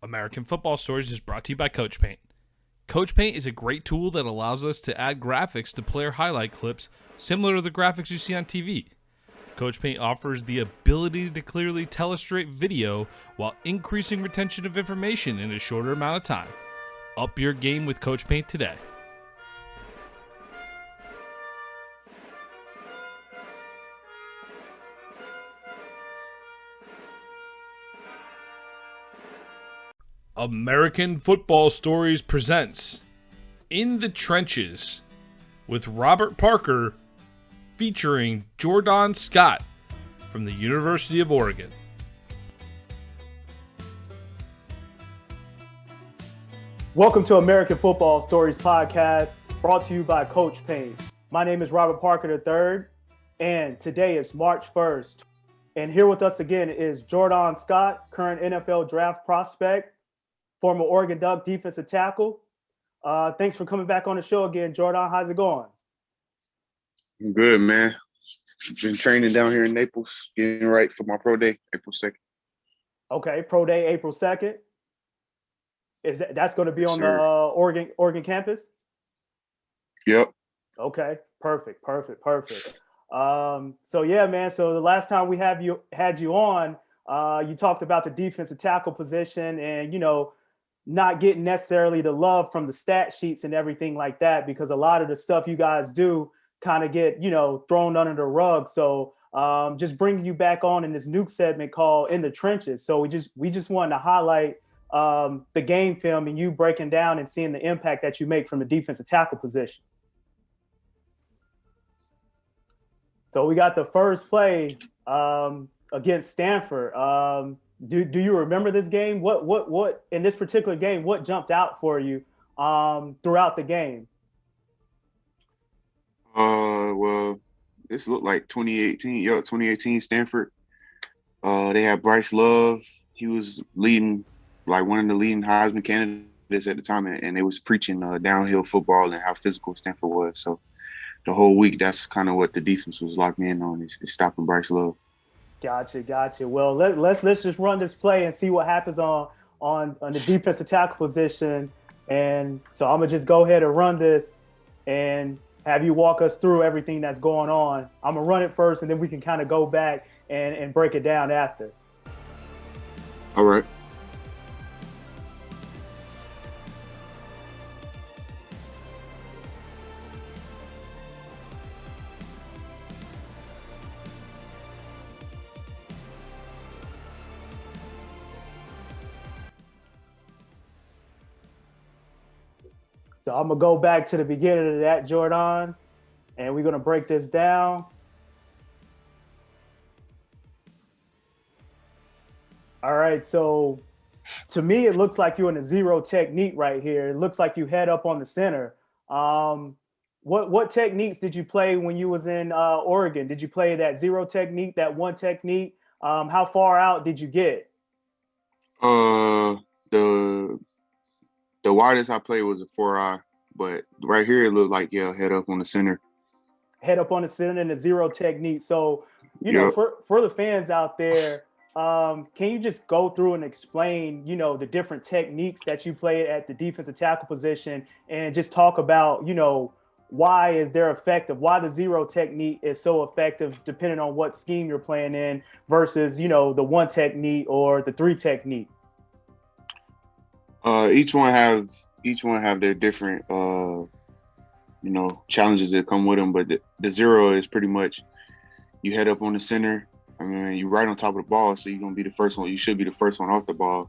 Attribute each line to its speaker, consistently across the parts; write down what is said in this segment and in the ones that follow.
Speaker 1: American Football Stories is brought to you by Coach Paint. Coach Paint is a great tool that allows us to add graphics to player highlight clips similar to the graphics you see on TV. Coach Paint offers the ability to clearly tellustrate video while increasing retention of information in a shorter amount of time. Up your game with Coach Paint today. American Football Stories presents In the Trenches with Robert Parker featuring Jordon Scott from the University of Oregon.
Speaker 2: Welcome to American Football Stories podcast, brought to you by Coach Paint. My name is Robert Parker III, and today is March 1st. And here with us again is Jordon Scott, current NFL draft prospect, former Oregon Duck defensive tackle. Thanks for coming back on the show again, Jordon. How's it going?
Speaker 3: I'm good, man. Been training down here in Naples, getting right for my pro day, April 2nd.
Speaker 2: Okay, pro day, April 2nd. That's going to be
Speaker 3: Yes,
Speaker 2: on
Speaker 3: sir.
Speaker 2: the Oregon campus?
Speaker 3: Yep.
Speaker 2: Okay, perfect. So yeah, man. So the last time we had you on, you talked about the defensive tackle position, and not getting necessarily the love from the stat sheets and everything like that, because a lot of the stuff you guys do kind of get thrown under the rug. So just bringing you back on in this new segment called In the Trenches. So we just wanted to highlight the game film and you breaking down and seeing the impact that you make from the defensive tackle position. So we got the first play against Stanford. Do you remember this game? What in this particular game, what jumped out for you throughout the game?
Speaker 3: Well, this looked like 2018. 2018 Stanford. They had Bryce Love. He was leading, like one of the leading Heisman candidates at the time, and they was preaching downhill football and how physical Stanford was. So the whole week, that's kind of what the defense was locked in on, is stopping Bryce Love.
Speaker 2: Gotcha. Well, let's just run this play and see what happens on the defensive tackle position. And so I'm gonna just go ahead and run this and have you walk us through everything that's going on. I'm gonna run it first, and then we can kind of go back and break it down after.
Speaker 3: All right.
Speaker 2: So I'm gonna go back to the beginning of that, Jordon, and we're gonna break this down. All right, so to me, it looks like you're in a zero technique right here. It looks like you head up on the center. What techniques did you play when you was in Oregon? Did you play that zero technique, that one technique? How far out did you get?
Speaker 3: The widest I played was a 4-eye, but right here it looked like head up on the center.
Speaker 2: Head up on the center and the zero technique. So,
Speaker 3: Yep.
Speaker 2: for the fans out there, can you just go through and explain, the different techniques that you play at the defensive tackle position, and just talk about, why is they're effective, why the zero technique is so effective depending on what scheme you're playing in versus, the one technique or the three technique?
Speaker 3: Each one have their different challenges that come with them, but the zero is pretty much you head up on the center. I mean, you're right on top of the ball, so you're gonna be the first one. You should be the first one off the ball.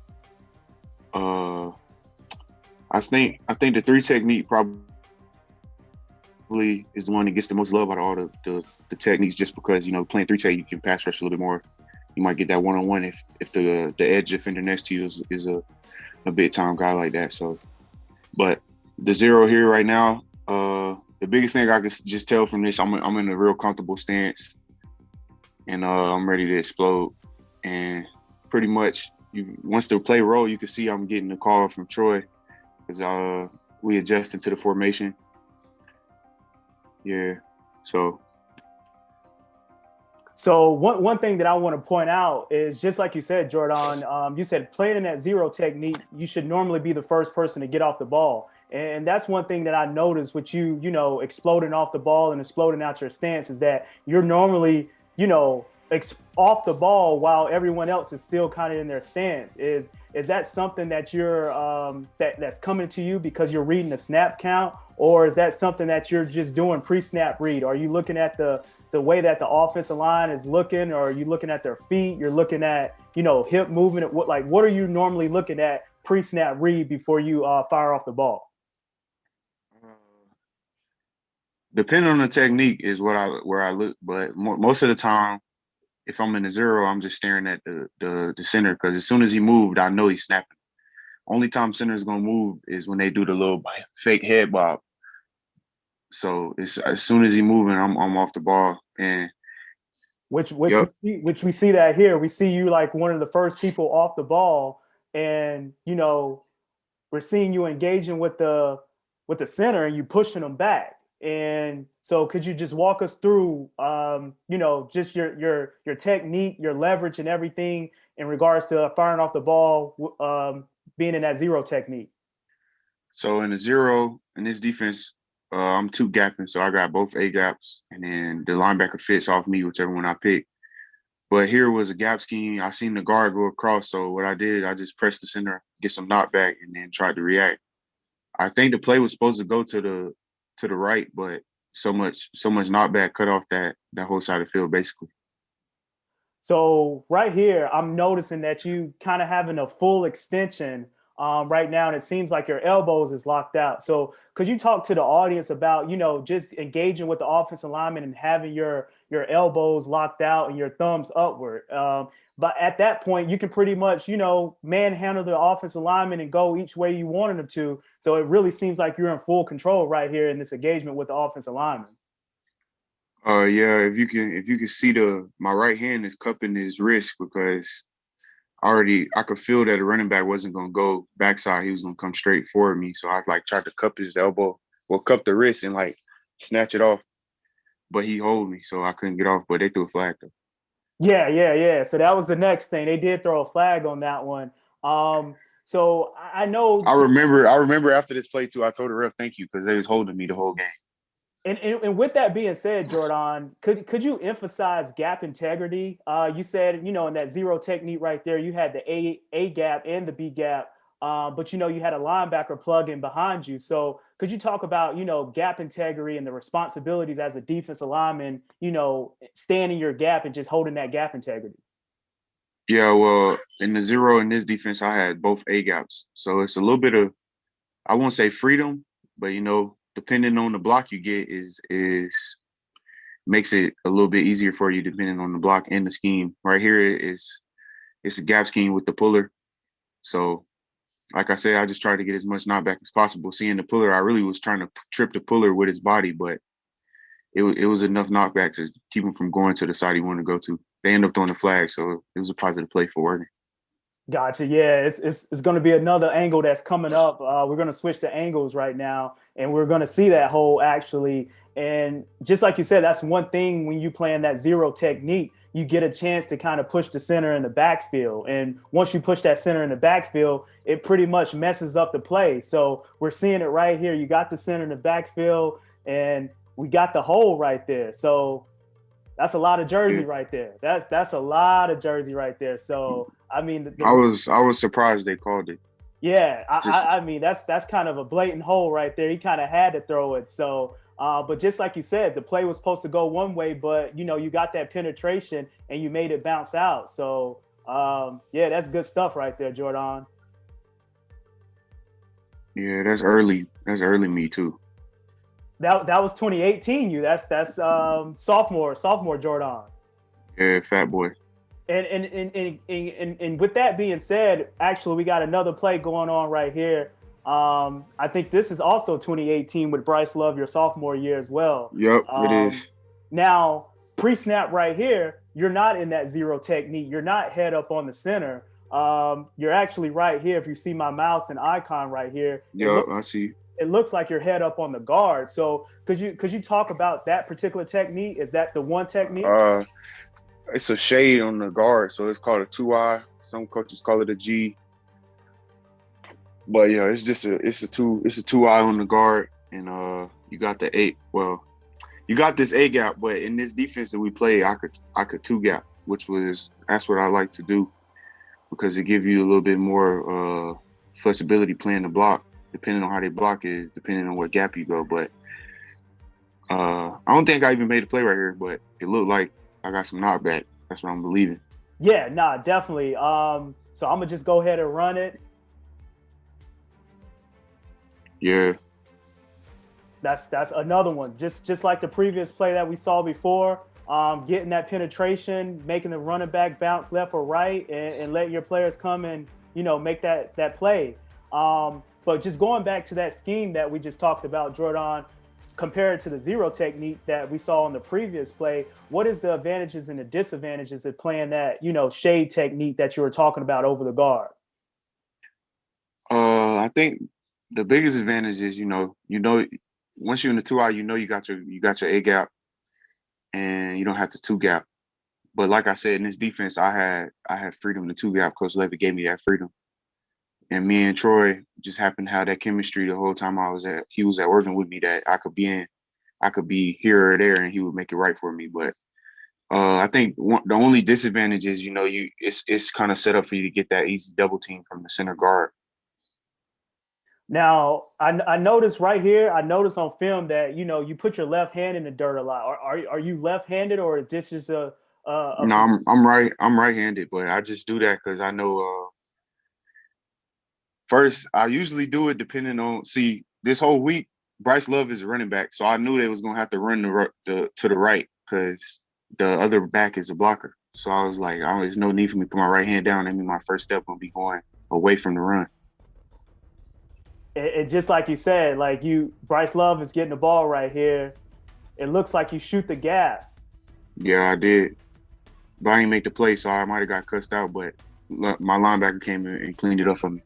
Speaker 3: I think the three technique probably is the one that gets the most love out of all the techniques, just because playing three tech you can pass rush a little bit more. You might get that one-on-one if the edge defender next to you is a big time guy like that. So, but the zero here right now, the biggest thing I can just tell from this, I'm in a real comfortable stance, and I'm ready to explode. And pretty much, once the play roll, you can see I'm getting a call from Troy, because we adjusted to the formation. Yeah, so
Speaker 2: So one thing that I want to point out is just like you said, Jordan. You said playing in that zero technique, you should normally be the first person to get off the ball, and that's one thing that I noticed with you. Exploding off the ball and exploding out your stance is that you're normally off the ball while everyone else is still kind of in their stance. Is that something that you're that's coming to you because you're reading the snap count, or is that something that you're just doing pre-snap read? Are you looking at the way that the offensive line is looking, or are you looking at their feet? You're looking at, hip movement. What are you normally looking at pre-snap read before you fire off the ball?
Speaker 3: Depending on the technique is where I look, but most of the time, if I'm in the zero, I'm just staring at the center because as soon as he moved, I know he's snapping. Only time center is gonna move is when they do the little fake head bob. So it's as soon as he moving, I'm off the ball, and
Speaker 2: which
Speaker 3: yep.
Speaker 2: we see that here. We see you like one of the first people off the ball, and we're seeing you engaging with the center and you pushing them back. And so could you just walk us through just your technique, your leverage and everything in regards to firing off the ball, being in that zero technique?
Speaker 3: So in the zero, in this defense, I'm two gapping, so I got both A gaps, and then the linebacker fits off me, whichever one I pick. But here was a gap scheme. I seen the guard go across, so what I did, I just pressed the center, get some knockback, and then tried to react. I think the play was supposed to go to the right, but so much knockback cut off that whole side of the field, basically.
Speaker 2: So right here, I'm noticing that you kind of having a full extension right now, and it seems like your elbows is locked out. So could you talk to the audience about, just engaging with the offensive lineman and having your elbows locked out and your thumbs upward? But at that point, you can pretty much, manhandle the offensive lineman and go each way you wanted them to. So it really seems like you're in full control right here in this engagement with the offensive lineman.
Speaker 3: Yeah, if you can see my right hand is cupping his wrist because I could feel that the running back wasn't gonna go backside. He was gonna come straight for me. So I tried to cup his elbow, cup the wrist and snatch it off. But he hold me, so I couldn't get off. But they threw a flag though.
Speaker 2: Yeah. So that was the next thing. They did throw a flag on that one. So I know.
Speaker 3: I remember after this play too. I told the ref thank you because they was holding me the whole game.
Speaker 2: And with that being said, Jordan, could you emphasize gap integrity? You said, in that zero technique right there, you had the A gap and the B gap, but you had a linebacker plug in behind you. So could you talk about, gap integrity and the responsibilities as a defensive lineman, staying in your gap and just holding that gap integrity?
Speaker 3: Yeah, well, in the zero in this defense, I had both A gaps. So it's a little bit of, I won't say freedom, but depending on the block you get is makes it a little bit easier for you depending on the block and the scheme. Right here it's a gap scheme with the puller. So like I said, I just tried to get as much knockback as possible. Seeing the puller, I really was trying to trip the puller with his body, but it was enough knockback to keep him from going to the side he wanted to go to. They ended up throwing the flag, so it was a positive play for Oregon.
Speaker 2: Gotcha. Yeah, it's going to be another angle that's coming up. We're going to switch to angles right now, and we're going to see that hole actually. And just like you said, that's one thing when you play in that zero technique, you get a chance to kind of push the center in the backfield. And once you push that center in the backfield, it pretty much messes up the play. So we're seeing it right here. You got the center in the backfield, and we got the hole right there. So that's a lot of jersey right there. That's a lot of jersey right there. So I mean,
Speaker 3: I was surprised they called it.
Speaker 2: Yeah, I mean that's kind of a blatant hole right there. He kind of had to throw it. So, but just like you said, the play was supposed to go one way, but you got that penetration and you made it bounce out. So, yeah, that's good stuff right there, Jordan.
Speaker 3: Yeah, that's early. That's early me too.
Speaker 2: That was 2018. That's sophomore Jordan.
Speaker 3: Yeah, fat boy.
Speaker 2: And with that being said, actually we got another play going on right here. I think this is also 2018 with Bryce Love, your sophomore year as well.
Speaker 3: Yep, it is.
Speaker 2: Now, pre-snap right here, you're not in that zero technique. You're not head up on the center. You're actually right here. If you see my mouse and icon right here.
Speaker 3: Yep, I see.
Speaker 2: It looks like you're head up on the guard. So could you talk about that particular technique? Is that the one technique?
Speaker 3: it's a shade on the guard, so it's called a 2I. Some coaches call it a G. But yeah, it's a 2I on the guard, and you got the 8. Well, you got this A gap, but in this defense that we play, I could 2 gap, that's what I like to do because it gives you a little bit more flexibility playing the block, depending on how they block is, depending on what gap you go. But I don't think I even made a play right here, but it looked like I got some knockback. That's what I'm believing.
Speaker 2: Yeah, nah, definitely. So I'm gonna just go ahead and run it.
Speaker 3: Yeah.
Speaker 2: That's another one. Just like the previous play that we saw before, getting that penetration, making the running back bounce left or right, and letting your players come and make that play. But just going back to that scheme that we just talked about, Jordon, compared to the zero technique that we saw in the previous play, what is the advantages and the disadvantages of playing that shade technique that you were talking about over the guard?
Speaker 3: I think the biggest advantage is once you're in the 2I, you got your A gap, and you don't have to 2 gap. But like I said, in this defense, I had freedom to 2 gap. Coach Levy gave me that freedom, and me and Troy just happened to have that chemistry the whole time he was at working with me, that I could be here or there, and he would make it right for me. But I think the only disadvantage is it's kind of set up for you to get that easy double team from the center guard.
Speaker 2: Now, I noticed right here, I noticed on film that you put your left hand in the dirt a lot. Are you left-handed, or is this just a
Speaker 3: No, I'm right-handed, but I just do that because I know. First, I usually do it depending on. See, this whole week, Bryce Love is a running back, so I knew they was gonna have to run to the right because the other back is a blocker. So I was like, there's no need for me to put my right hand down. I mean, my first step will be going away from the run.
Speaker 2: it just like you said, like Bryce Love is getting the ball right here. It looks like you shoot the gap.
Speaker 3: Yeah, I did, but I didn't make the play, so I might have got cussed out. But my linebacker came in and cleaned it up for me.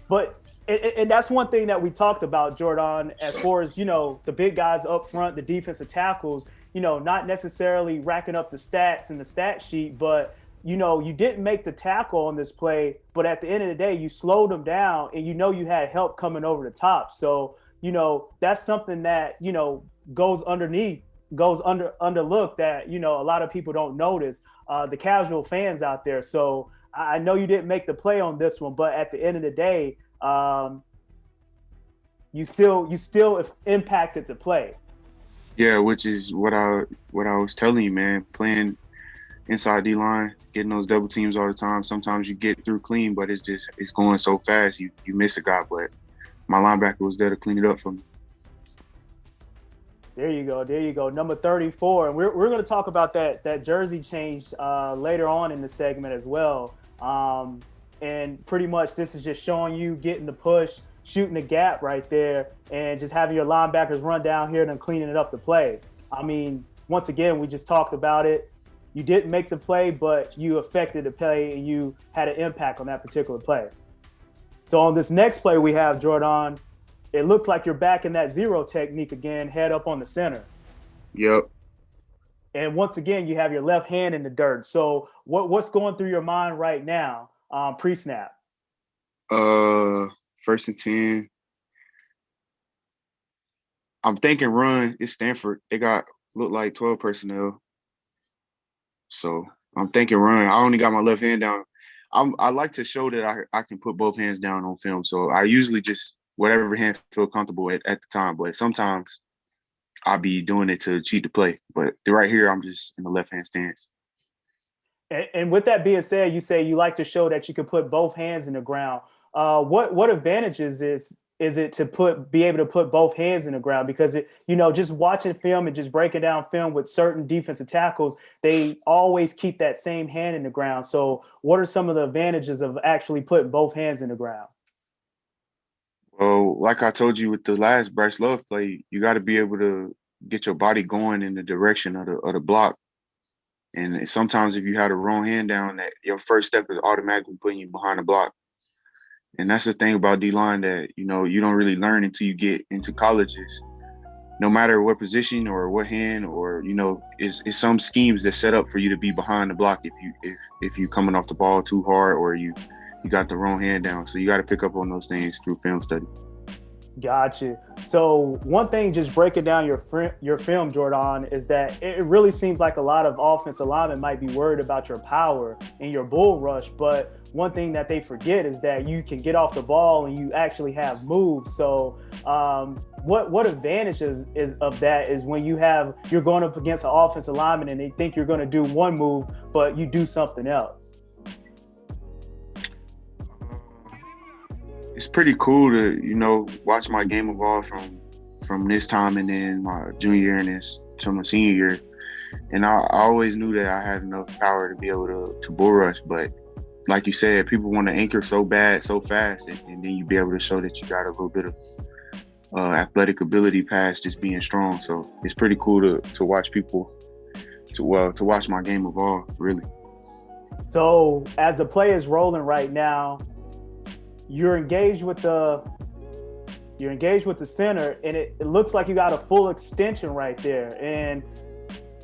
Speaker 2: But and that's one thing that we talked about, Jordon, as far as the big guys up front, the defensive tackles, not necessarily racking up the stats in the stat sheet, but you didn't make the tackle on this play, but at the end of the day, you slowed them down, and you had help coming over the top. So that's something that goes underlooked, that a lot of people don't notice, the casual fans out there. So I know you didn't make the play on this one, but at the end of the day, you still impacted the play.
Speaker 3: Yeah, which is what I was telling you, man. Playing inside D line, getting those double teams all the time. Sometimes you get through clean, but it's going so fast you miss a guy. But my linebacker was there to clean it up for me.
Speaker 2: There you go. Number 34, and we're going to talk about that jersey change later on in the segment as well. And pretty much this is just showing you getting the push, shooting the gap right there, and just having your linebackers run down here and then cleaning it up the play. I mean, once again, we just talked about it. You didn't make the play, but you affected the play, and you had an impact on that particular play. So on this next play we have, Jordon, it looks like you're back in that zero technique again, head up on the center.
Speaker 3: Yep.
Speaker 2: And once again, you have your left hand in the dirt. So what's going through your mind right now, pre-snap?
Speaker 3: First and 10. I'm thinking run. It's Stanford. They look like 12 personnel. So I'm thinking run. I only got my left hand down. I like to show that I can put both hands down on film. So I usually just whatever hand feel comfortable at the time. But sometimes I'll be doing it to cheat the play. But right here, I'm just in the left hand stance.
Speaker 2: And with that being said, you say you like to show that you can put both hands in the ground. What advantages is it to be able to put both hands in the ground? Because just watching film and just breaking down film with certain defensive tackles, they always keep that same hand in the ground. So what are some of the advantages of actually putting both hands in the ground?
Speaker 3: Well, like I told you with the last Bryce Love play, you got to be able to get your body going in the direction of the block. And sometimes if you have the wrong hand down, that your first step is automatically putting you behind the block. And that's the thing about D-line that, you don't really learn until you get into colleges. no matter what position or what hand, or is some schemes that set up for you to be behind the block if you coming off the ball too hard, or you got the wrong hand down. So you got to pick up on those things through film study.
Speaker 2: Gotcha. So one thing, just breaking down your film, Jordon, is that it really seems like a lot of offensive linemen might be worried about your power and your bull rush, but one thing that they forget is that you can get off the ball and you actually have moves. So what advantage is of that is when you're going up against an offensive lineman and they think you're going to do one move, but you do something else.
Speaker 3: It's pretty cool to watch my game evolve from this time and then my junior year and then to my senior year. And I always knew that I had enough power to be able to bull rush, but like you said, people want to anchor so bad, so fast, and then you be able to show that you got a little bit of athletic ability past just being strong. So it's pretty cool to watch people, to watch my game evolve, really.
Speaker 2: So as the play is rolling right now, you're engaged with the center, and it looks like you got a full extension right there, and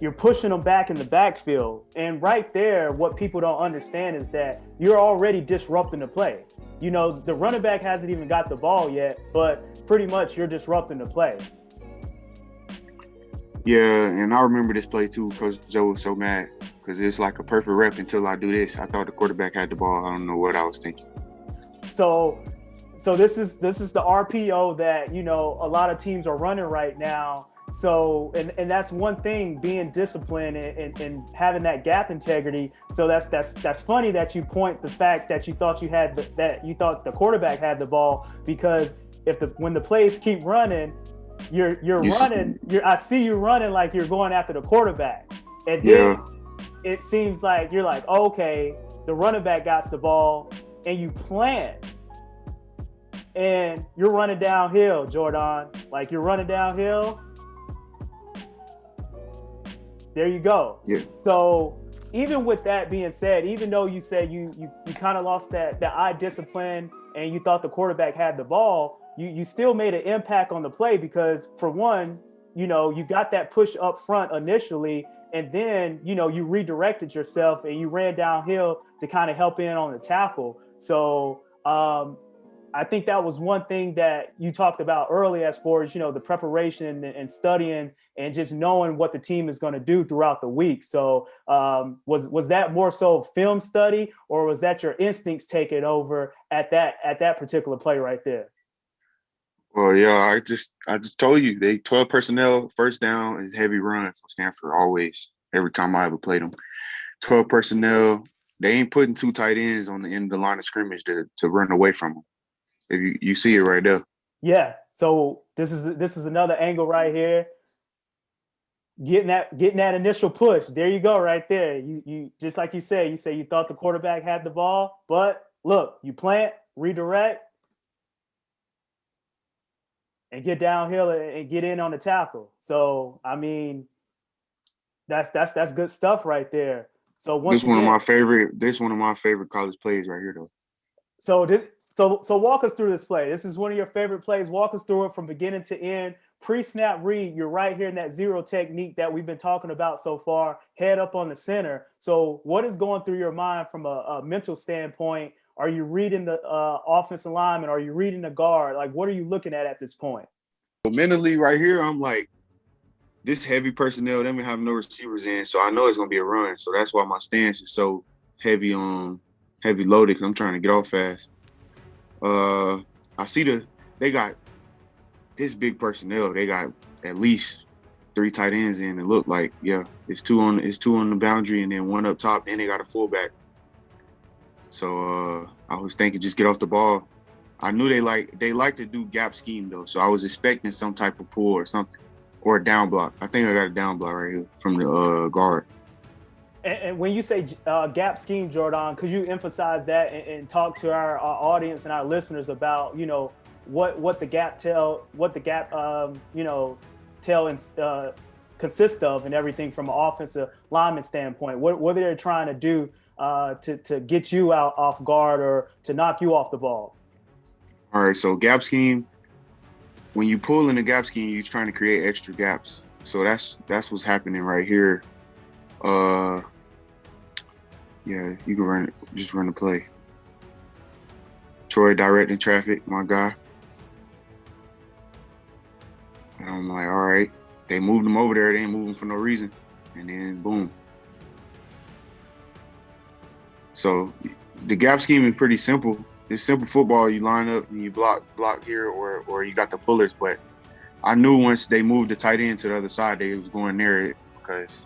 Speaker 2: you're pushing them back in the backfield. And right there, what people don't understand is that you're already disrupting the play. The running back hasn't even got the ball yet, but pretty much you're disrupting the play.
Speaker 3: Yeah, and I remember this play too. Coach Joe was so mad because it's like a perfect rep until I do this. I thought the quarterback had the ball. I don't know what I was thinking.
Speaker 2: So this is the RPO that a lot of teams are running right now. So and that's one thing, being disciplined and having that gap integrity. So that's funny that you point the fact that you thought the quarterback had the ball, because when the plays keep running, I see you running like you're going after the quarterback, and then it seems like you're like, okay, the running back got the ball, and you plant, and you're running downhill, Jordon. Like, you're running downhill. There you go.
Speaker 3: Yeah.
Speaker 2: So even with that being said, even though you said you kind of lost that eye discipline and you thought the quarterback had the ball, you still made an impact on the play, because for one, you got that push up front initially, and then you redirected yourself and you ran downhill to kind of help in on the tackle. So I think that was one thing that you talked about early, as far as the preparation and studying and just knowing what the team is going to do throughout the week. So was that more so film study, or was that your instincts taking over at that particular play right there?
Speaker 3: Well, yeah, I just told you, they 12 personnel, first down is heavy run for Stanford always. Every time I ever played them, 12 personnel, they ain't putting two tight ends on the end of the line of scrimmage to run away from them. If you see it right there. Yeah.
Speaker 2: So this is another angle right here. Getting that initial push. There you go, right there. You just like you say you thought the quarterback had the ball, but look, you plant, redirect, and get downhill and get in on the tackle. So I mean, that's good stuff right there. So
Speaker 3: this one of my favorite college plays right here, though.
Speaker 2: So walk us through this play. This is one of your favorite plays. Walk us through it from beginning to end. Pre-snap read, you're right here in that zero technique that we've been talking about so far, head up on the center. So what is going through your mind from a mental standpoint? Are you reading the offensive lineman? Are you reading the guard? Like, what are you looking at this point?
Speaker 3: So mentally right here, I'm like, this heavy personnel, they don't have no receivers in, so I know it's going to be a run. So that's why my stance is so heavy loaded, because I'm trying to get off fast. I see they got this big personnel. They got at least 3 tight ends in. It looked like, it's two on the boundary and then one up top, and they got a fullback. So I was thinking, just get off the ball. I knew they like to do gap scheme though, so I was expecting some type of pull or something, or a down block. I think I got a down block right here from the guard.
Speaker 2: And when you say gap scheme, Jordon, could you emphasize that and talk to our audience and our listeners about what the gap consists of and everything from an offensive lineman standpoint? What are they trying to do to get you out off guard or to knock you off the ball?
Speaker 3: All right, so gap scheme, when you pull in the gap scheme, you're trying to create extra gaps. So that's what's happening right here. Uh, yeah, you can just run the play. Troy directing traffic, my guy. And I'm like, all right, they moved him over there. They ain't moving for no reason. And then boom. So the gap scheme is pretty simple. It's simple football. You line up and you block here, or you got the pullers. But I knew once they moved the tight end to the other side, they was going there because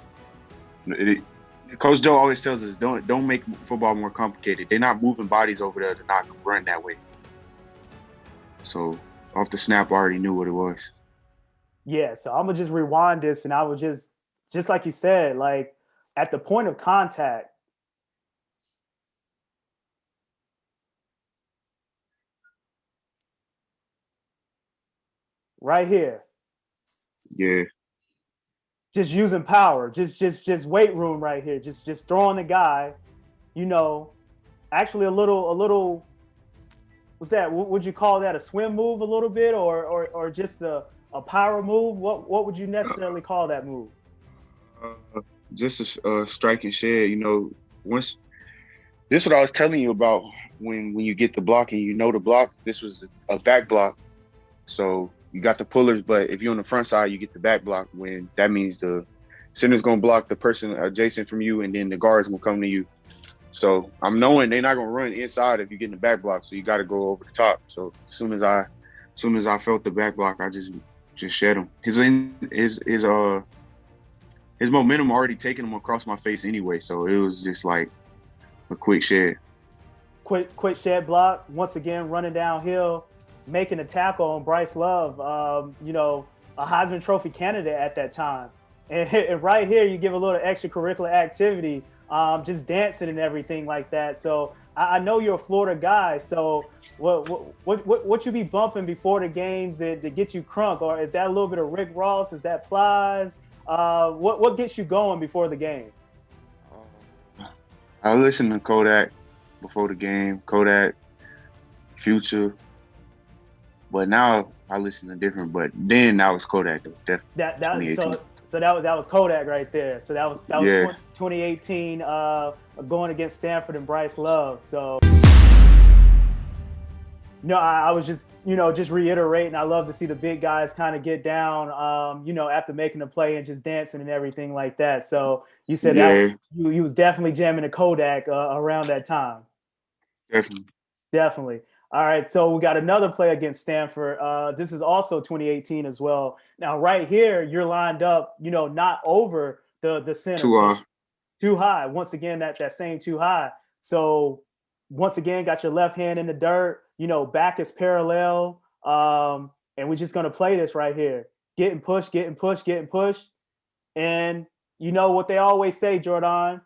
Speaker 3: Coach Joe always tells us don't make football more complicated. They're not moving bodies over there to not run that way. So off the snap, I already knew what it was.
Speaker 2: Yeah, so I'm gonna just rewind this, and I would just like you said, like at the point of contact. Right here,
Speaker 3: Yeah.
Speaker 2: just using power, just weight room right here, just throwing the guy, you know, actually a little. What's that? Would you call that a swim move a little bit, or just a power move? What would you necessarily call that move?
Speaker 3: Just a strike and shed. Once this is what I was telling you about when you get the block and you know the block. This was a back block, so you got the pullers. But if you're on the front side, you get the back block. When that means the center's gonna block the person adjacent from you, and then the guard's gonna come to you. So I'm knowing they're not gonna run inside if you get in the back block. So you got to go over the top. So as soon as I felt the back block, I just shed him. His momentum already taking him across my face anyway. So it was just like a quick shed.
Speaker 2: Quick shed block. Once again, running downhill, making a tackle on Bryce Love. A Heisman Trophy candidate at that time. And right here, you give a little extracurricular activity, just dancing and everything like that. So I know you're a Florida guy. So what you be bumping before the games to get you crunk? Or is that a little bit of Rick Ross? Is that Plies? What gets you going before the game?
Speaker 3: I listened to Kodak before the game, Kodak, Future. But now I listen to different. But then that was Kodak, though, definitely.
Speaker 2: So that was Kodak right there. So that was
Speaker 3: Yeah.
Speaker 2: 2018 going against Stanford and Bryce Love. So I was just reiterating. I love to see the big guys kind of get down, after making a play and just dancing and everything like that. So you said that you was definitely jamming a Kodak around that time.
Speaker 3: Definitely.
Speaker 2: Definitely. All right, so we got another play against Stanford. This is also 2018 as well. Now, right here, you're lined up, not over the center, so too high. Once again, that same too high. So once again, got your left hand in the dirt. Back is parallel, and we're just gonna play this right here. Getting pushed, getting pushed, getting pushed, and you know what they always say, Jordon.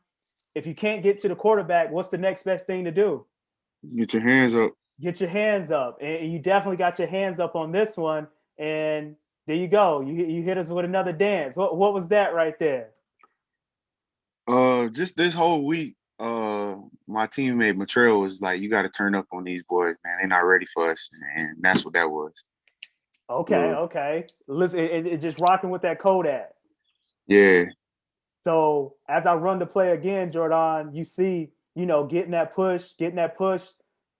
Speaker 2: If you can't get to the quarterback, what's the next best thing to do?
Speaker 3: Get your hands up.
Speaker 2: Get your hands up, and you definitely got your hands up on this one. And there you go. You hit us with another dance. What was that right there?
Speaker 3: Just this whole week, my teammate Matrell was like, "You got to turn up on these boys, man. They're not ready for us," and that's what that was.
Speaker 2: Okay. Listen, it just rocking with that Kodak.
Speaker 3: Yeah.
Speaker 2: So as I run the play again, Jordon, you see, getting that push,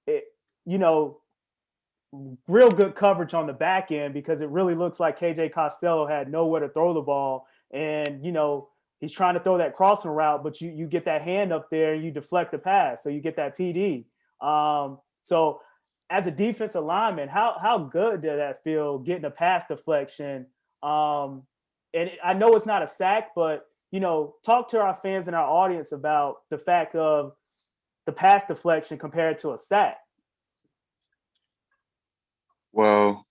Speaker 2: it, you know, real good coverage on the back end because it really looks like KJ Costello had nowhere to throw the ball. And, he's trying to throw that crossing route, but you get that hand up there and you deflect the pass. So you get that PD. So as a defensive lineman, how good did that feel getting a pass deflection? And I know it's not a sack, but, talk to our fans and our audience about the fact of the pass deflection compared to a sack.
Speaker 3: Well,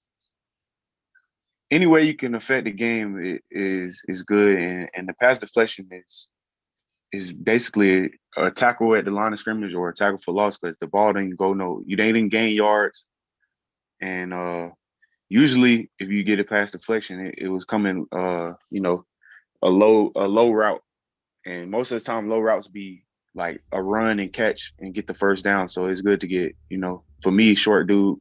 Speaker 3: any way you can affect the game is good, and the pass deflection is basically a tackle at the line of scrimmage or a tackle for loss because the ball didn't go you didn't gain yards, and usually if you get a pass deflection, it was coming a low route, and most of the time low routes be like a run and catch and get the first down. So it's good to get for me short dude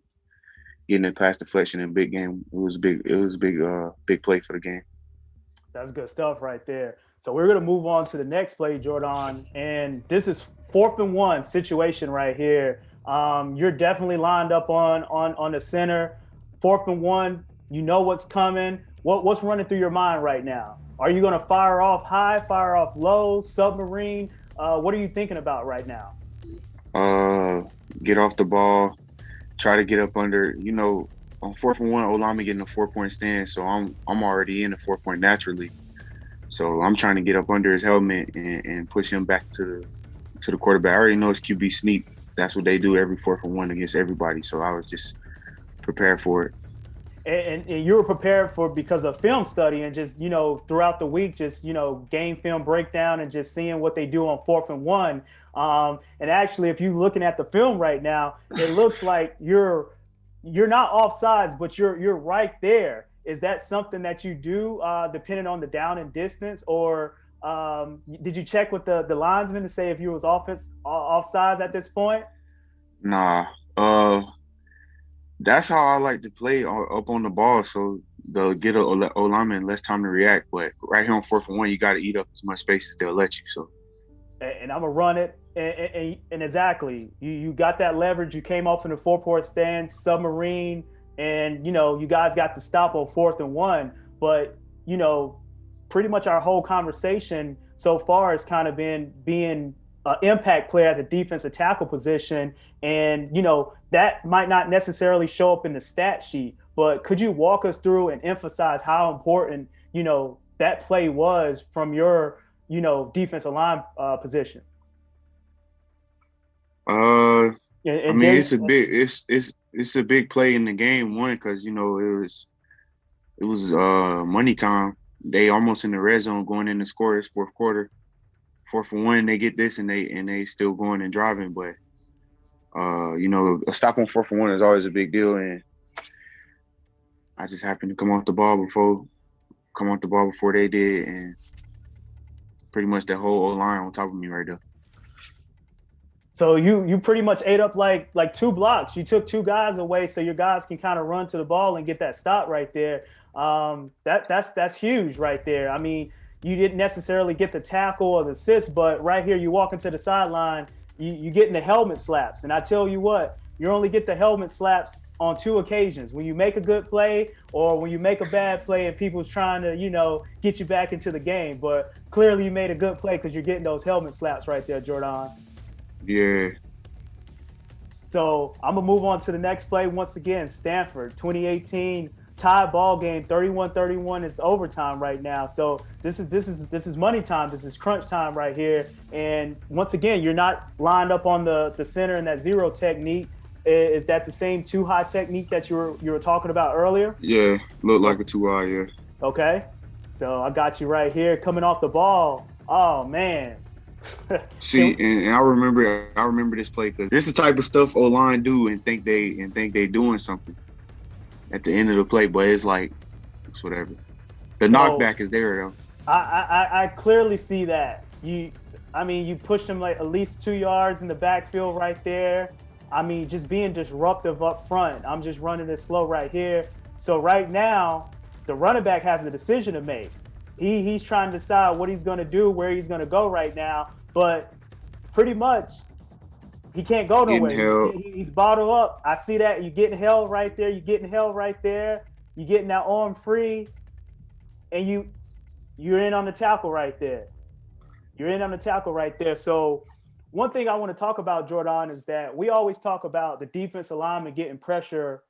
Speaker 3: getting it past deflection in big game. It was big. It was a big play for the game.
Speaker 2: That's good stuff right there. So we're gonna move on to the next play, Jordan, and this is 4th and 1 situation right here. You're definitely lined up on the center. 4th and 1. You know what's coming. What's running through your mind right now? Are you gonna fire off high, fire off low, submarine? What are you thinking about right now?
Speaker 3: Uh, get off the ball. Try to get up under. On 4th and 1, Olami getting a 4-point stand, so I'm already in the 4-point naturally. So I'm trying to get up under his helmet and push him back to the quarterback. I already know it's QB sneak. That's what they do every 4th and 1 against everybody. So I was just prepared for it.
Speaker 2: And you were prepared for because of film study and just throughout the week, just game film breakdown and just seeing what they do on 4th and 1. And actually, if you're looking at the film right now, it looks like you're not offsides, but you're right there. Is that something that you do depending on the down and distance, or did you check with the linesman to say if you was offsides at this point?
Speaker 3: Nah. That's how I like to play up on the ball, so they'll get a Olami less time to react. But right here on 4th and 1, you got to eat up as much space as they'll let you. So,
Speaker 2: and I'm gonna run it, and exactly, you got that leverage. You came off in the 4-point stand, submarine, and you guys got to stop on 4th and 1. But pretty much our whole conversation so far has kind of been being an impact player at the defensive tackle position. And, that might not necessarily show up in the stat sheet, but could you walk us through and emphasize how important, that play was from your, defensive line position?
Speaker 3: I
Speaker 2: And
Speaker 3: mean,
Speaker 2: there,
Speaker 3: it's a big play in the game. One, because it was money time. They almost in the red zone going in to score. It's fourth quarter. 4th and 1, they get this and they still going and driving. But a stop on 4th and 1 is always a big deal. And I just happened to come off the ball before they did, and pretty much that whole O-line on top of me right there.
Speaker 2: So you pretty much ate up like 2 blocks. You took 2 guys away, so your guys can kind of run to the ball and get that stop right there. That's huge right there. I mean, you didn't necessarily get the tackle or the assist, but right here you walk into the sideline, you getting the helmet slaps. And I tell you what, you only get the helmet slaps on 2 occasions: when you make a good play or when you make a bad play and people's trying to get you back into the game. But clearly you made a good play because you're getting those helmet slaps right there, Jordan.
Speaker 3: Yeah.
Speaker 2: So I'm gonna move on to the next play. Once again, Stanford 2018 tie ball game, 31-31. It's overtime right now. So this is money time. This is crunch time right here. And once again, you're not lined up on the center in that zero technique. Is that the same too high technique that you were talking about earlier?
Speaker 3: Yeah, looked like a 2-eye, yeah.
Speaker 2: Okay. So I got you right here coming off the ball. Oh man.
Speaker 3: See, and I remember this play because this is the type of stuff O-line do and think they doing something at the end of the play, but it's like it's whatever. The knockback is there though.
Speaker 2: I clearly see that. You pushed him like at least 2 yards in the backfield right there. I mean, just being disruptive up front. I'm just running it slow right here. So right now, the running back has a decision to make. He's trying to decide what he's going to do, where he's going to go right now. But pretty much, he can't go nowhere. He's bottled up. I see that. You're getting held right there. You're getting that arm free. And you're in on the tackle right there. So one thing I want to talk about, Jordan, is that we always talk about the defensive lineman getting pressure,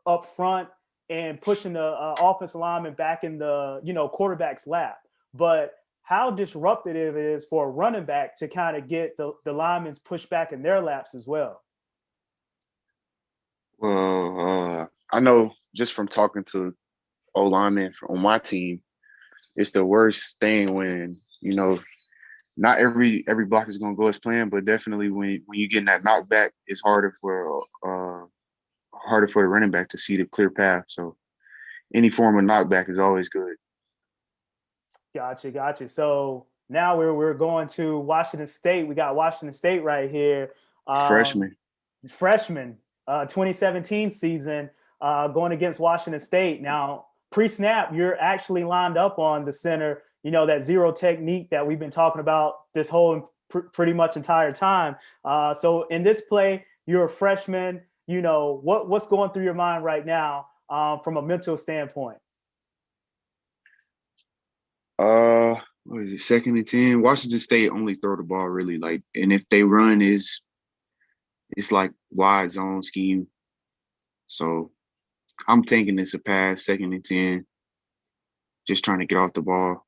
Speaker 2: up front and pushing the offensive lineman back in the, quarterback's lap. But how disruptive it is for a running back to kind of get the linemen's pushed back in their laps as well.
Speaker 3: Well, I know just from talking to O-linemen on my team, it's the worst thing when, not every block is going to go as planned, but definitely when you get that knockback, it's harder for the running back to see the clear path. So any form of knockback is always good.
Speaker 2: Gotcha. So now we're going to Washington State. We got Washington State right here.
Speaker 3: Freshman.
Speaker 2: 2017 season, going against Washington State. Now, pre-snap, you're actually lined up on the center. You know, that zero technique that we've been talking about this whole pretty much entire time. So in this play, you're a freshman. You know, what's going through your mind right now from a mental standpoint?
Speaker 3: What is it? 2nd and 10. Washington State only throw the ball really like, and if they run, it's like wide zone scheme. So I'm thinking it's a pass, 2nd and 10. Just trying to get off the ball.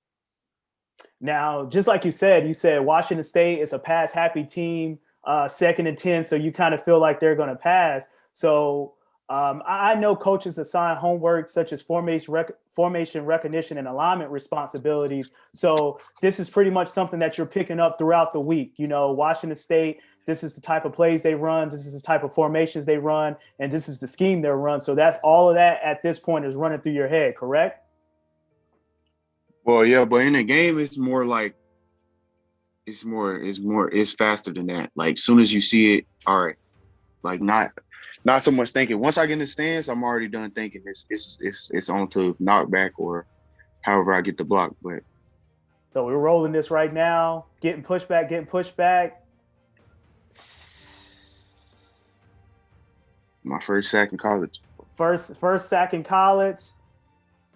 Speaker 2: Now, just like you said Washington State is a pass happy team, 2nd and 10. So you kind of feel like they're going to pass. So I know coaches assign homework such as formation recognition and alignment responsibilities. So this is pretty much something that you're picking up throughout the week. You know, Washington State, this is the type of plays they run. This is the type of formations they run. And this is the scheme they run. So that's all of that at this point is running through your head, correct?
Speaker 3: Well, yeah, but in the game, it's more like it's faster than that. Like soon as you see it, all right. Like not so much thinking. Once I get in the stance, I'm already done thinking. It's on to knockback or however I get the block. But
Speaker 2: so we're rolling this right now, getting pushback.
Speaker 3: My first sack in college.
Speaker 2: First sack in college.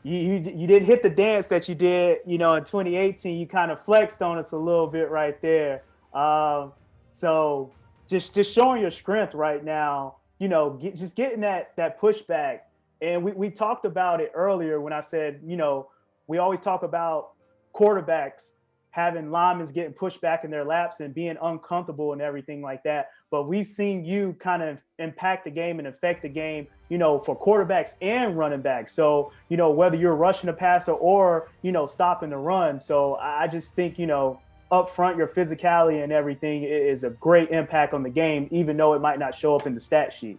Speaker 2: You didn't hit the dance that you did, you know, in 2018. You kind of flexed on us a little bit right there. So just showing your strength right now, you know, just getting that pushback. And we talked about it earlier when I said, you know, we always talk about quarterbacks having linemen getting pushed back in their laps and being uncomfortable and everything like that. But we've seen you kind of impact the game and affect the game, you know, for quarterbacks and running backs. So, you know, whether you're rushing a passer or, you know, stopping the run. So I just think, you know, up front, your physicality and everything is a great impact on the game, even though it might not show up in the stat sheet.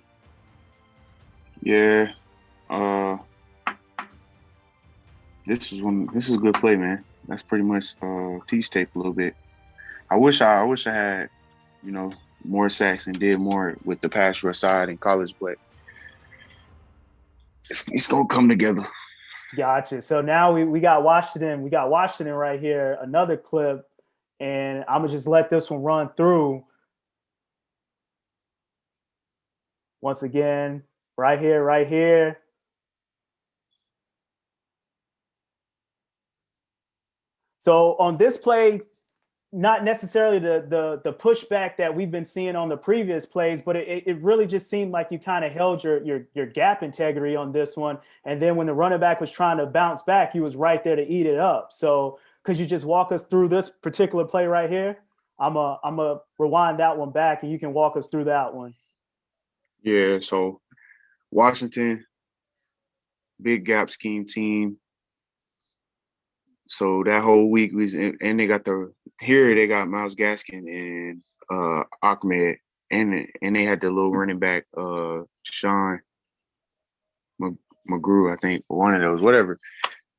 Speaker 3: Yeah. This is a good play, man. That's pretty much teach tape a little bit. I wish I had, you know, more sacks and did more with the pass rush side in college, but it's gonna come together.
Speaker 2: Gotcha. So now we got Washington. We got Washington right here. Another clip, and I'm gonna just let this one run through. Once again, right here. So on this play, not necessarily the pushback that we've been seeing on the previous plays, but it really just seemed like you kind of held your gap integrity on this one. And then when the running back was trying to bounce back, he was right there to eat it up. So could you just walk us through this particular play right here? I'm a rewind that one back and you can walk us through that one.
Speaker 3: Yeah, so Washington, big gap scheme team. So that whole week and they got they got Myles Gaskin and Ahmed and they had the little running back Sean McGrew, I think, one of those, whatever.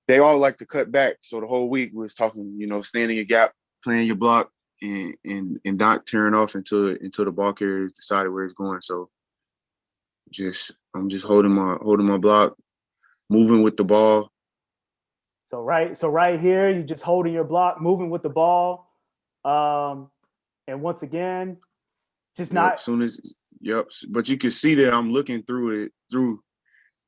Speaker 3: They all like to cut back. So the whole week we was talking, you know, standing your gap, playing your block, and not tearing off until the ball carrier decided where it's going. So I'm just holding my block, moving with the ball.
Speaker 2: So right here, you just holding your block, moving with the ball. And once again, just not.
Speaker 3: But you can see that I'm looking through the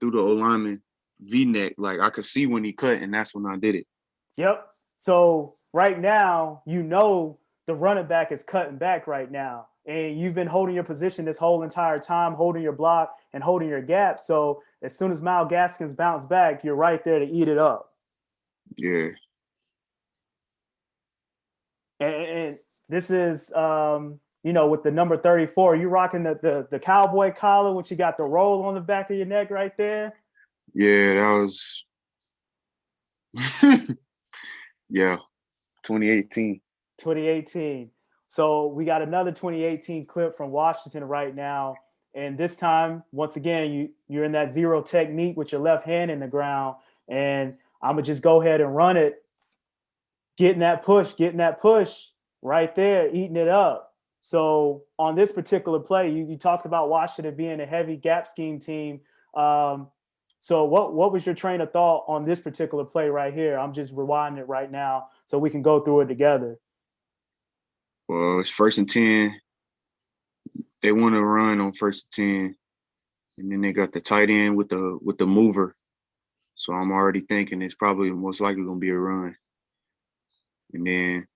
Speaker 3: O-lineman V-neck. Like I could see when he cut, and that's when I did it.
Speaker 2: Yep. So right now, you know the running back is cutting back right now. And you've been holding your position this whole entire time, holding your block and holding your gap. So as soon as Myles Gaskins bounce back, you're right there to eat it up.
Speaker 3: Yeah.
Speaker 2: And this is, you know, with the number 34, you rocking the cowboy collar, which you got the roll on the back of your neck right there.
Speaker 3: Yeah, that was, yeah, 2018.
Speaker 2: 2018. So we got another 2018 clip from Washington right now. And this time, once again, you're in that zero technique with your left hand in the ground. And I'm going to just go ahead and run it. Getting that push right there, eating it up. So on this particular play, you talked about Washington being a heavy gap scheme team. Um, so what was your train of thought on this particular play right here? I'm just rewinding it right now so we can go through it together.
Speaker 3: Well, it's 1st and 10. They want to run on 1st and 10, and then they got the tight end with the mover. So I'm already thinking it's probably most likely going to be a run. And then,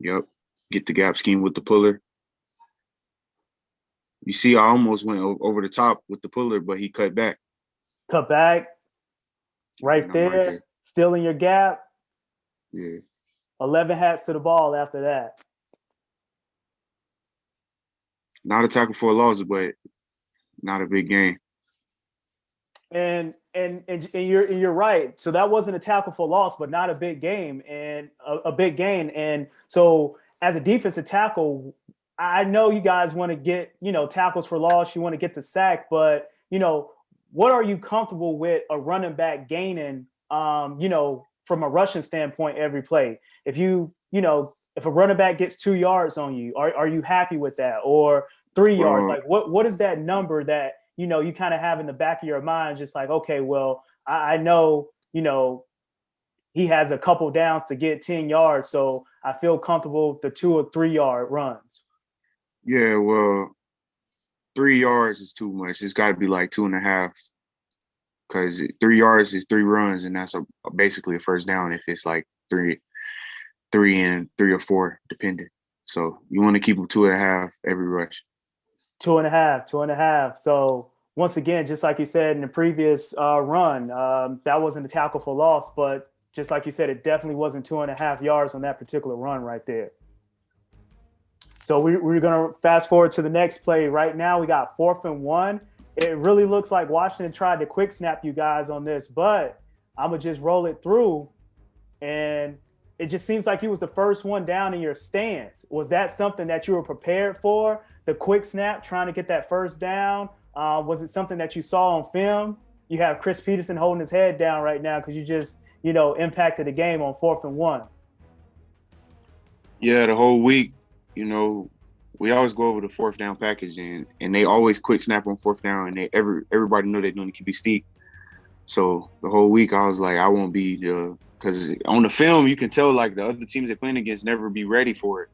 Speaker 3: yep, get the gap scheme with the puller. You see, I almost went over the top with the puller, but he cut back.
Speaker 2: Cut back,
Speaker 3: And
Speaker 2: right
Speaker 3: I'm right
Speaker 2: there,
Speaker 3: there.
Speaker 2: still in your gap.
Speaker 3: Yeah.
Speaker 2: 11 hats to the ball after that.
Speaker 3: Not a tackle for a loss, but not a big game.
Speaker 2: And you're right. So that wasn't a tackle for loss, but not a big game and a big gain. And so as a defensive tackle, I know you guys want to get, tackles for loss, you want to get the sack, but what are you comfortable with a running back gaining from a rushing standpoint every play? If a running back gets 2 yards on you, are you happy with that? Or 3 yards?
Speaker 3: Well,
Speaker 2: Like what is that number that you kind of have in the back of your mind, just like, okay, well, I know, he has a couple downs to get 10 yards. So I feel comfortable with the 2 or 3 yard runs.
Speaker 3: yeah, well, 3 yards is too much. It's got to be like 2.5, because 3 yards is 3 runs, and that's basically a first down if it's like three and 3 or 4, depending. So you want to keep them 2.5 every rush.
Speaker 2: 2.5, 2.5. So once again, just like you said in the previous run, that wasn't a tackle for loss, but just like you said, it definitely wasn't 2.5 yards on that particular run right there. So we're going to fast forward to the next play. Right now, we got 4th and 1. It really looks like Washington tried to quick snap you guys on this, but I'm going to just roll it through. And it just seems like he was the first one down in your stance. Was that something that you were prepared for? The quick snap, trying to get that first down? Was it something that you saw on film? You have Chris Peterson holding his head down right now because you just, impacted the game on 4th and 1.
Speaker 3: Yeah, the whole week, we always go over the 4th down package, and they always quick snap on 4th down, and everybody know they're doing the QB sneak. So the whole week I was like, I won't be because on the film you can tell like the other teams they're playing against never be ready for it.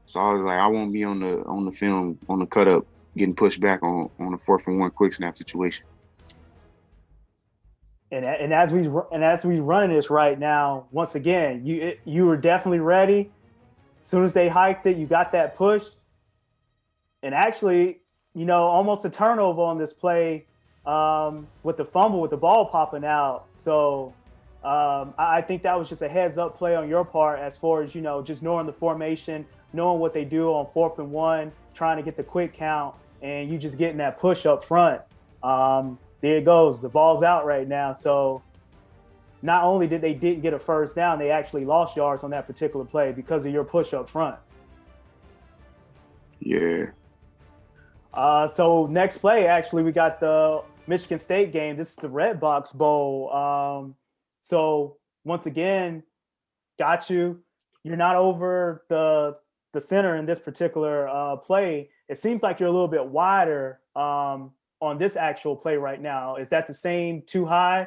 Speaker 3: So I was like, I won't be on the film on the cut up getting pushed back on the 4th and 1 quick snap situation.
Speaker 2: And as we run this right now, once again, you were definitely ready. As soon as they hiked it, you got that push. And actually, almost a turnover on this play with the fumble, with the ball popping out. So I think that was just a heads up play on your part as far as, just knowing the formation, knowing what they do on 4th and 1, trying to get the quick count, and you just getting that push up front. There it goes. The ball's out right now. So not only didn't get a first down, they actually lost yards on that particular play because of your push up front.
Speaker 3: Yeah.
Speaker 2: So next play, actually, we got the Michigan State game. This is the Red Box Bowl. So once again, got you. You're not over the center in this particular play. It seems like you're a little bit wider on this actual play right now. Is that the same too high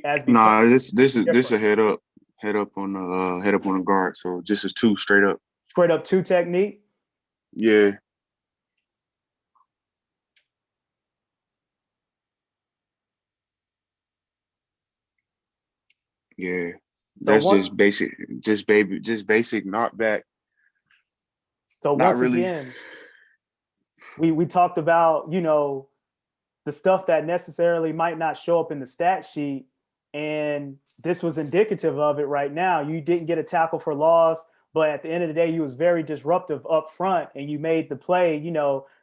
Speaker 2: as before?
Speaker 3: Nah, this is a head up on the guard. So just a 2 straight up.
Speaker 2: Straight up 2 technique.
Speaker 3: Yeah. Yeah.
Speaker 2: So
Speaker 3: That's just basic knockback.
Speaker 2: So
Speaker 3: Not
Speaker 2: once
Speaker 3: really.
Speaker 2: again, we talked about, the stuff that necessarily might not show up in the stat sheet. And this was indicative of it right now. You didn't get a tackle for loss, but at the end of the day, you was very disruptive up front and you made the play,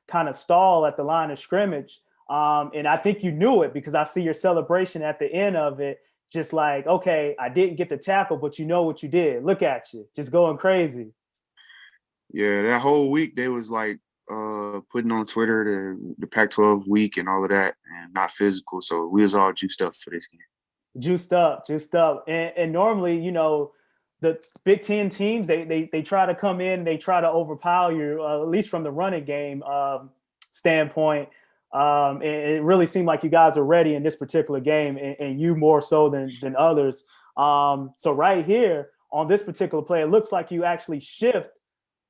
Speaker 2: kind of stall at the line of scrimmage. And I think you knew it because I see your celebration at the end of it. Just like, okay, I didn't get the tackle, but you know what you did. Look at you, just going crazy.
Speaker 3: Yeah, that whole week they was like putting on Twitter the Pac-12 week and all of that, and not physical. So we was all juiced up for this game.
Speaker 2: Juiced up. And normally, the Big Ten teams, they try to come in, they try to overpower you, at least from the running game standpoint. It really seemed like you guys are ready in this particular game, and you more so than others. So right here on this particular play, it looks like you actually shift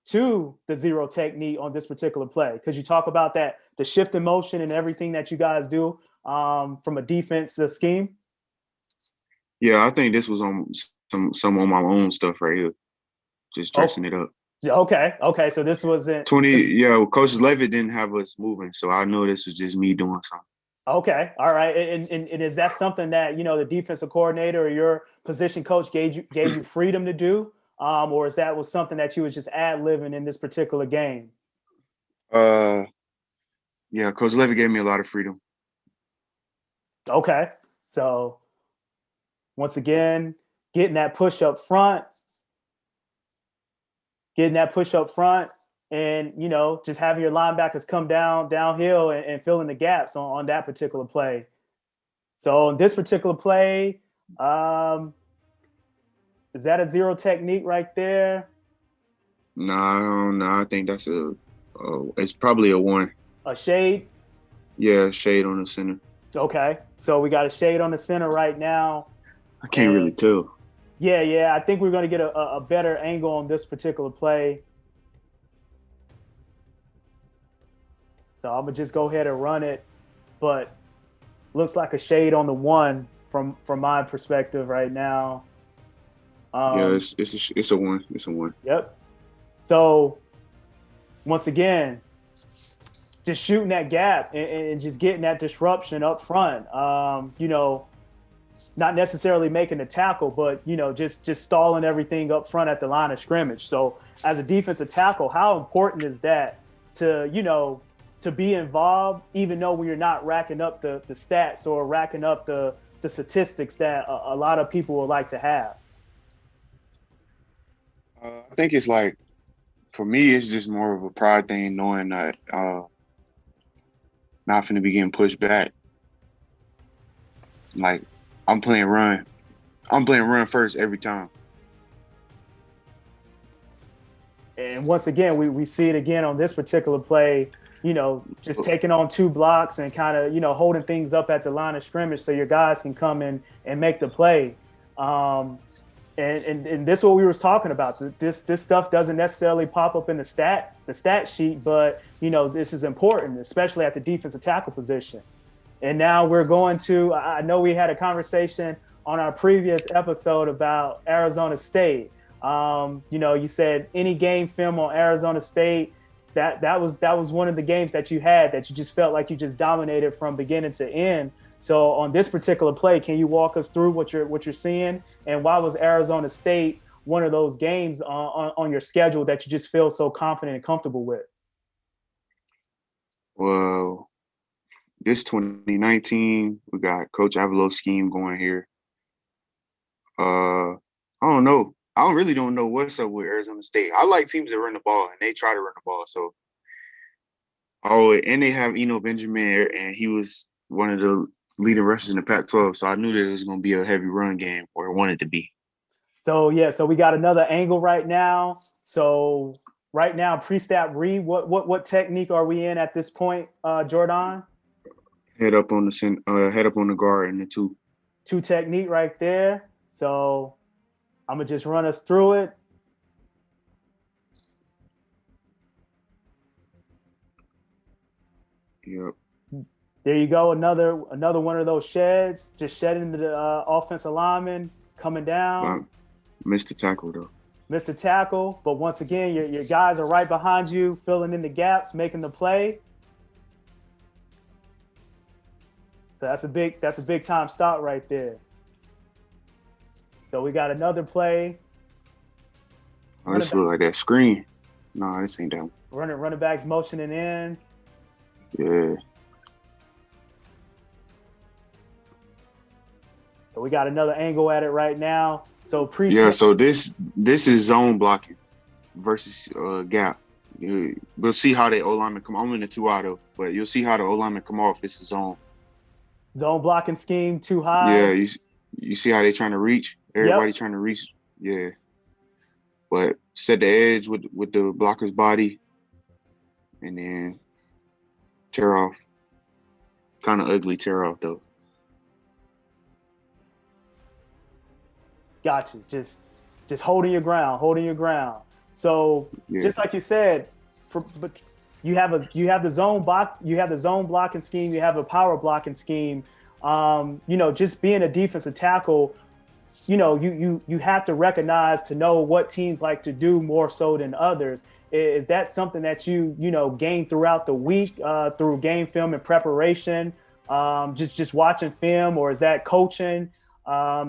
Speaker 2: to the zero technique on this particular play, because you talk about that, the shift in motion and everything that you guys do from a defensive scheme.
Speaker 3: Yeah, I think this was on some on my own stuff right here, just dressing it up.
Speaker 2: Okay. So this wasn't
Speaker 3: 20. Yeah, well, Coach Levitt didn't have us moving, so I know this was just me doing something.
Speaker 2: Okay, all right. And is that something that the defensive coordinator or your position coach gave you freedom to do, or is that was something that you was just ad-libbing in this particular game?
Speaker 3: Yeah, Coach Levitt gave me a lot of freedom.
Speaker 2: Okay, so once again, getting that push up front, and just having your linebackers come downhill and fill in the gaps on that particular play. So in this particular play, is that a zero technique right there?
Speaker 3: No, I think that's it's probably a 1.
Speaker 2: A shade?
Speaker 3: Yeah, shade on the center.
Speaker 2: Okay, so we got a shade on the center right now.
Speaker 3: I can't really tell.
Speaker 2: Yeah, I think we're going to get a better angle on this particular play. So I'm going to just go ahead and run it, but looks like a shade on the 1 from my perspective right now.
Speaker 3: Yeah, it's a 1. It's a 1.
Speaker 2: Yep. So once again, just shooting that gap and just getting that disruption up front. Not necessarily making the tackle, but just stalling everything up front at the line of scrimmage. So as a defensive tackle, how important is that to be involved, even though when you're not racking up the stats or racking up the statistics that a lot of people would like to have?
Speaker 3: I think it's like, for me, it's just more of a pride thing, knowing that not finna be getting pushed back. Like, I'm playing run first every time.
Speaker 2: And once again, we see it again on this particular play, just taking on 2 blocks and kind of, holding things up at the line of scrimmage so your guys can come in and make the play. And this is what we was talking about. This stuff doesn't necessarily pop up in the stat sheet, but this is important, especially at the defensive tackle position. And now we're going to, I know we had a conversation on our previous episode about Arizona State. You said any game film on Arizona State, that was one of the games that you had that you just felt like you just dominated from beginning to end. So on this particular play, can you walk us through what you're seeing, and why was Arizona State one of those games on your schedule that you just feel so confident and comfortable with?
Speaker 3: Well, this 2019, we got Coach Avallo's scheme going here. I don't know. I really don't know what's up with Arizona State. I like teams that run the ball, and they try to run the ball. So, and they have Eno Benjamin, and he was one of the leading rushers in the Pac-12. So I knew that it was going to be a heavy run game, or it wanted to be. So
Speaker 2: we got another angle right now. So right now, pre-snap read. What technique are we in at this point, Jordon?
Speaker 3: Head up on the guard and the 2.
Speaker 2: 2 technique right there. So I'm gonna just run us through it.
Speaker 3: Yep.
Speaker 2: There you go. Another one of those sheds. Just shedding the offensive lineman coming down.
Speaker 3: Missed the tackle though.
Speaker 2: Missed the tackle, but once again, your guys are right behind you, filling in the gaps, making the play. So that's a big time stop right there. So we got another play.
Speaker 3: Oh, this looks like that screen. No, this ain't that one.
Speaker 2: Running backs motioning in.
Speaker 3: Yeah.
Speaker 2: So we got another angle at it right now. So
Speaker 3: so this is zone blocking versus gap. We'll see how the O-lineman come. I'm in the 2 auto, but you'll see how the O-lineman come off. It's a zone.
Speaker 2: Zone blocking scheme too high.
Speaker 3: Yeah, you see how they trying to reach? Everybody trying to reach. Yeah. but set the edge with the blocker's body, and then tear off. Kind of ugly tear off though.
Speaker 2: Gotcha. Just holding your ground, holding your ground. So
Speaker 3: Yeah.
Speaker 2: just like you said, but you have the zone block, you have the zone blocking scheme, you have a power blocking scheme. Just being a defensive tackle, you have to recognize to know what teams like to do more so than others. Is that something that you gain throughout the week through game film and preparation, just watching film, or is that coaching?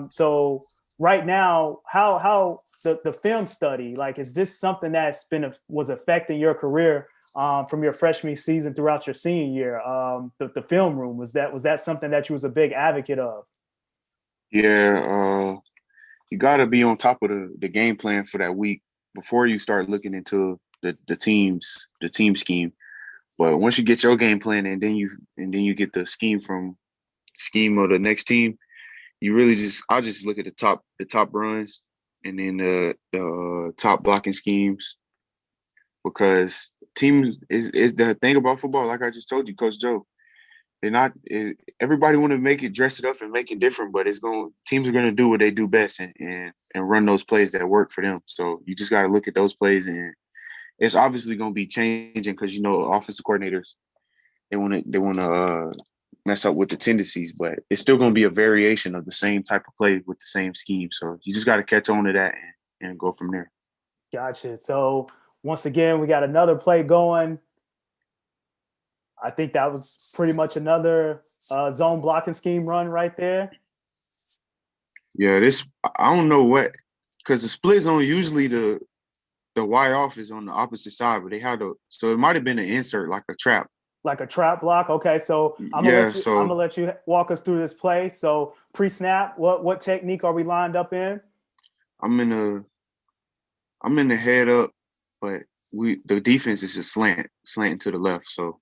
Speaker 2: So right now, how the film study, like, is this something that's was affecting your career from your freshman season throughout your senior year? The film room, was that something that you was a big advocate of?
Speaker 3: Yeah, you got to be on top of the game plan for that week before you start looking into the team scheme. But once you get your game plan and then you get the scheme of the next team, you really I'll just look at the top runs and then the top blocking schemes, because team is the thing about football. Like I just told you, Coach Joe, they're not. Everybody want to make it, dress it up, and make it different, but teams are going to do what they do best and run those plays that work for them. So you just got to look at those plays, and it's obviously going to be changing because offensive coordinators, they want to mess up with the tendencies, but it's still going to be a variation of the same type of play with the same scheme. So you just got to catch on to that and go from there.
Speaker 2: Gotcha. So once again, we got another play going. I think that was pretty much another zone blocking scheme run right there.
Speaker 3: Yeah, I don't know what, because the split zone usually the Y off is on the opposite side, but so it might have been an insert, like a trap.
Speaker 2: Like a trap block. Okay, so I'm gonna let you walk us through this play. So pre-snap, what technique are we lined up in?
Speaker 3: I'm in the head up, but the defense is just slanting to the left. So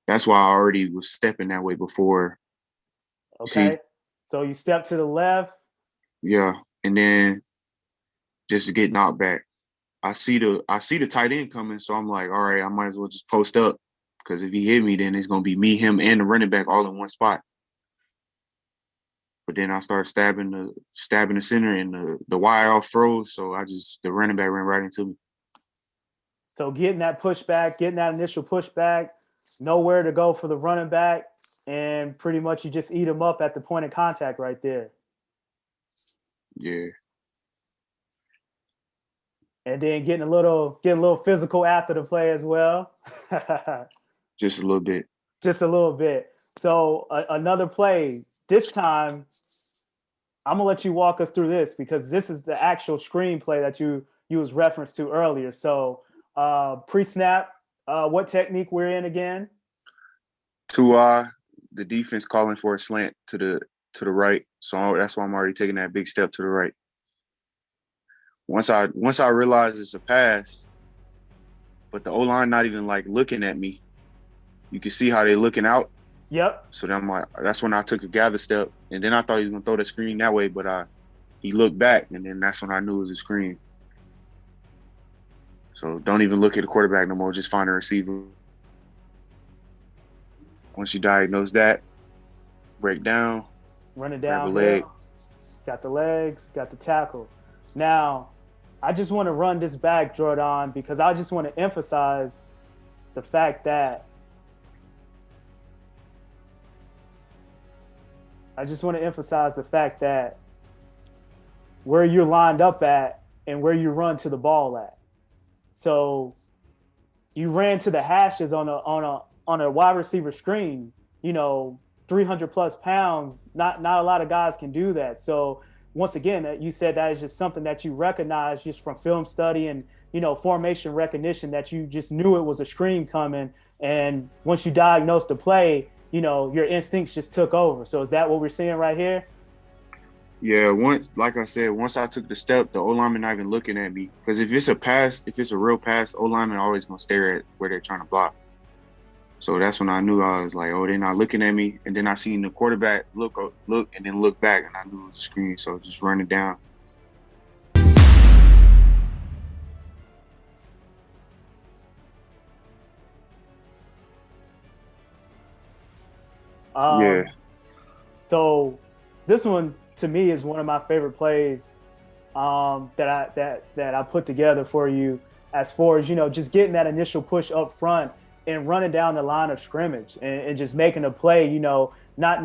Speaker 3: that's why I already was stepping that way before.
Speaker 2: Okay. So you step to the left.
Speaker 3: Yeah, and then just to get knocked back. I see the tight end coming, so I'm like, all right, I might as well just post up, because if he hit me, then it's gonna be me, him, and the running back all in one spot. But then I start stabbing the center, and the Y off froze, so the running back ran right into me.
Speaker 2: So getting that initial pushback, nowhere to go for the running back, and pretty much you just eat him up at the point of contact right there.
Speaker 3: Yeah.
Speaker 2: And then getting a little physical after the play as well.
Speaker 3: Just a little bit.
Speaker 2: Just a little bit. So another play. This time, I'm gonna let you walk us through this, because this is the actual screenplay that you was referenced to earlier. So pre-snap, what technique we're in again?
Speaker 3: The defense calling for a slant to the right. So that's why I'm already taking that big step to the right. Once I realize it's a pass, but the O-line not even like looking at me, you can see how they looking out.
Speaker 2: Yep.
Speaker 3: So then I'm like, that's when I took a gather step, and then I thought he was gonna throw the screen that way, but he looked back, and then that's when I knew it was a screen. So don't even look at the quarterback no more, just find a receiver. Once you diagnose that, break down,
Speaker 2: run it down,
Speaker 3: grab a leg.
Speaker 2: Got the legs, got the tackle. Now, I just want to run this back, Jordon, because I just want to emphasize the fact that where you're lined up at and where you run to the ball at. So you ran to the hashes on a wide receiver screen, 300 plus pounds. Not a lot of guys can do that. So once again, you said that is just something that you recognize just from film study and, formation recognition, that you just knew it was a screen coming. And once you diagnosed the play, your instincts just took over. So is that what we're seeing right here?
Speaker 3: Yeah, like I said, once I took the step, the O-lineman not even looking at me. Because if it's a real pass, O-lineman always going to stare at where they're trying to block. So that's when I knew. I was like, oh, they're not looking at me. And then I seen the quarterback look, and then look back, and I knew it was a screen. So just run it down. Yeah.
Speaker 2: So this one to me is one of my favorite plays that I put together for you, as far as just getting that initial push up front and running down the line of scrimmage and just making a play. Not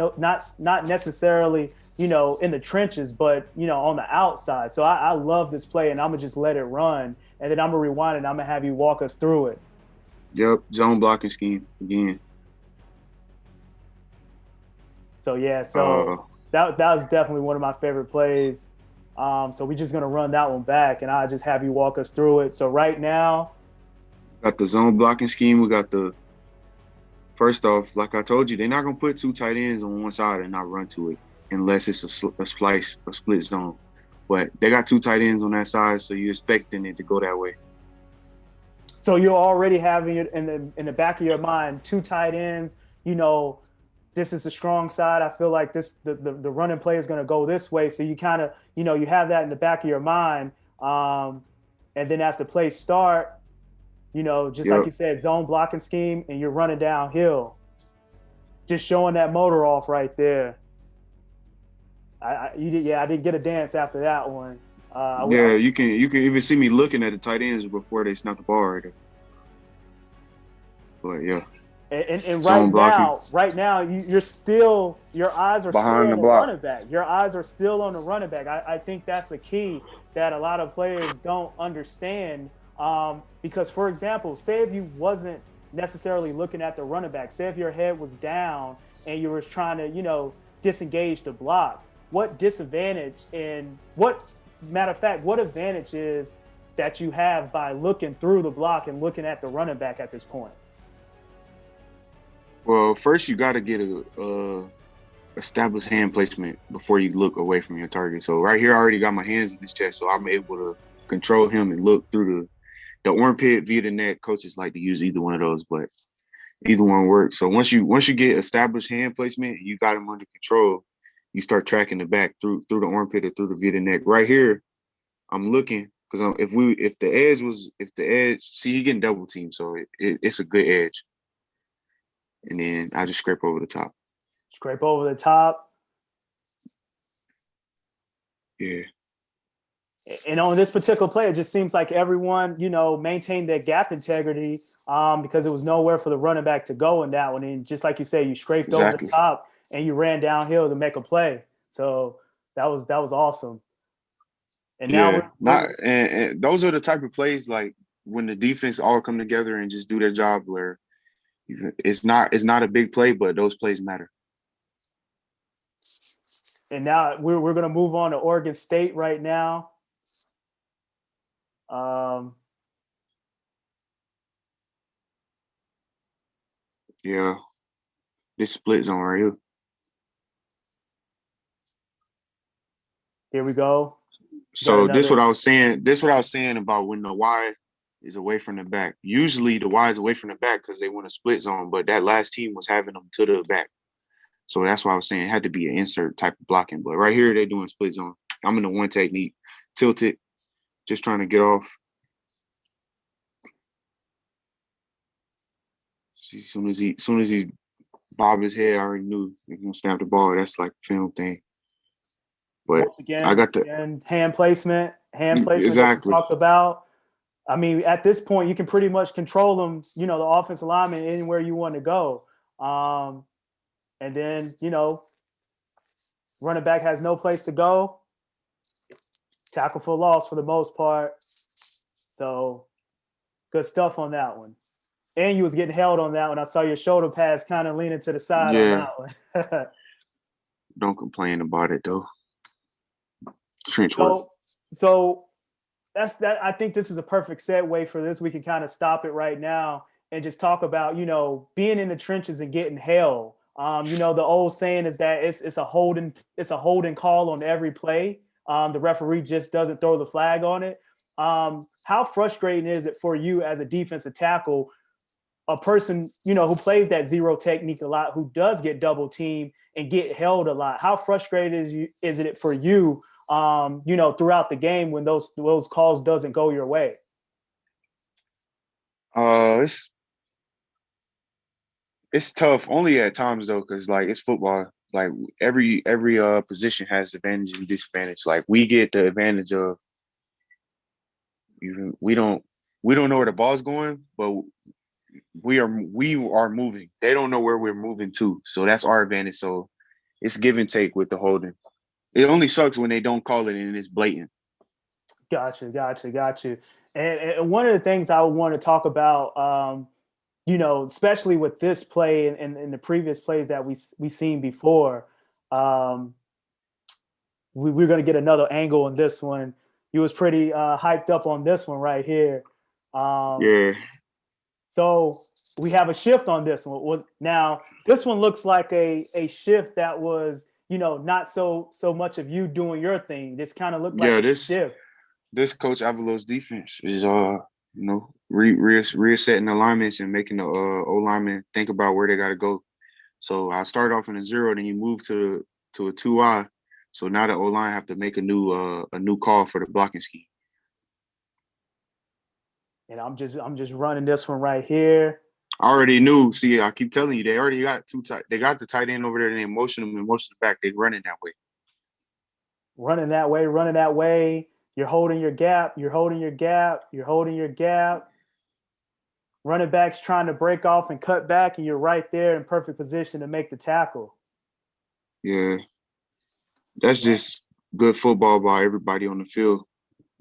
Speaker 2: necessarily in the trenches, but on the outside. So I love this play, and I'm gonna just let it run, and then I'm gonna rewind it. And I'm gonna have you walk us through it.
Speaker 3: Yep. Zone blocking scheme again.
Speaker 2: So yeah,
Speaker 3: Uh,
Speaker 2: that was definitely one of my favorite plays. So we're just gonna run that one back, and I'll just have you walk us through it. So right now,
Speaker 3: got the zone blocking scheme. We got the first off, like I told you, they're not gonna put two tight ends on one side and not run to it unless it's a split zone. But they got two tight ends on that side, so you're expecting it to go that way.
Speaker 2: so you're already having it in the back of your mind, two tight ends. This is the strong side. I feel like the running play is going to go this way. So you kind of you have that in the back of your mind, and then as the play start, just like
Speaker 3: Yep.
Speaker 2: you said, zone blocking scheme, and you're running downhill, just showing that motor off right there. I didn't get a dance after that one.
Speaker 3: Yeah, you can even see me looking at the tight ends before they snap the ball right there. But yeah,
Speaker 2: and
Speaker 3: zone blocking
Speaker 2: right now, your eyes are still
Speaker 3: behind
Speaker 2: on
Speaker 3: the
Speaker 2: the
Speaker 3: block.
Speaker 2: running back. Your eyes are still on the running back. I think that's the key that a lot of players don't understand. Because, for example, say if you wasn't necessarily looking at the running back, say if your head was down and you were trying to, disengage the block, what disadvantage and what matter of fact, what advantage is that you have by looking through the block and looking at the running back at this point?
Speaker 3: Well, first you got to get a established hand placement before you look away from your target. So right here, I already got my hands in his chest, so I'm able to control him and look through the armpit via the neck. Coaches like to use either one of those, but either one works. So once you get established hand placement, you got him under control. You start tracking the back through the armpit or through the via the neck. Right here, I'm looking because if the edge, see, he getting double teamed, so it's a good edge. And then I just scrape over the top.
Speaker 2: Scrape over the top.
Speaker 3: Yeah.
Speaker 2: And on this particular play, it just seems like everyone, maintained their gap integrity, because it was nowhere for the running back to go in that one. And just like you said, you scraped over the
Speaker 3: Exactly.
Speaker 2: top and you ran downhill to make a play. So that was awesome. And now
Speaker 3: Yeah. Not and those are the type of plays like when the defense all come together and just do their job where it's not a big play, but those plays matter.
Speaker 2: now we're gonna move on to Oregon State right now. Um,
Speaker 3: Yeah. This split zone right here.
Speaker 2: Here we go. Got
Speaker 3: So this
Speaker 2: another.
Speaker 3: what I was saying. This what I was saying about when the Y is away from the back. Usually the Y is away from the back because they want a split zone, but that last team was having them to the back. So that's why I was saying it had to be an insert type of blocking. But right here they're doing split zone. I'm in the one technique, tilted, just trying to get off. See, soon as he bob his head, I already knew he's gonna snap the ball. That's like a film thing. But
Speaker 2: Once
Speaker 3: I
Speaker 2: again,
Speaker 3: got the
Speaker 2: and hand placement that we
Speaker 3: exactly.
Speaker 2: talked about. I mean, at this point, you can pretty much control them, the offensive lineman anywhere you want to go. And then, running back has no place to go. Tackle for loss for the most part. So good stuff on that one. And you was getting held on that one. I saw your shoulder pads kind of leaning to the side on
Speaker 3: Yeah,
Speaker 2: that one.
Speaker 3: don't complain about it though. Trench work.
Speaker 2: so so that's that. I think this is a perfect segue for this. We can kind of stop it right now and just talk about, being in the trenches and getting held. The old saying is that it's a holding call on every play. The referee just doesn't throw the flag on it. How frustrating is it for you as a defensive tackle, a person, who plays that zero technique a lot, who does get double teamed and get held a lot? How frustrated is it for you, throughout the game when those calls doesn't go your way?
Speaker 3: It's It's tough only at times though, because like it's football. Like every position has advantage and disadvantage. Like we get the advantage of even we don't know where the ball's going, but we are moving. They don't know where we're moving to, so that's our advantage. So it's give and take with the holding. It only sucks when they don't call it and it's blatant.
Speaker 2: Got you. And one of the things I want to talk about, especially with this play and the previous plays that we seen before, we're going to get another angle on this one. He was pretty hyped up on this one right here.
Speaker 3: Yeah.
Speaker 2: So we have a shift on this one. Now this one looks like a shift that was, not so much of you doing your thing. This kind of looked like a shift.
Speaker 3: This Coach Avalos defense is resetting alignments and making the O linemen think about where they got to go. So I started off in a 0, then you move to a 2-eye. So now the O line have to make a new call for the blocking scheme.
Speaker 2: And I'm just running this one right here.
Speaker 3: I already knew. See, I keep telling you, they already got they got the tight end over there, and they motion them and motion back. They running that way.
Speaker 2: Running that way. You're holding your gap. Running back's trying to break off and cut back, and you're right there in perfect position to make the tackle.
Speaker 3: Yeah. That's just good football by everybody on the field.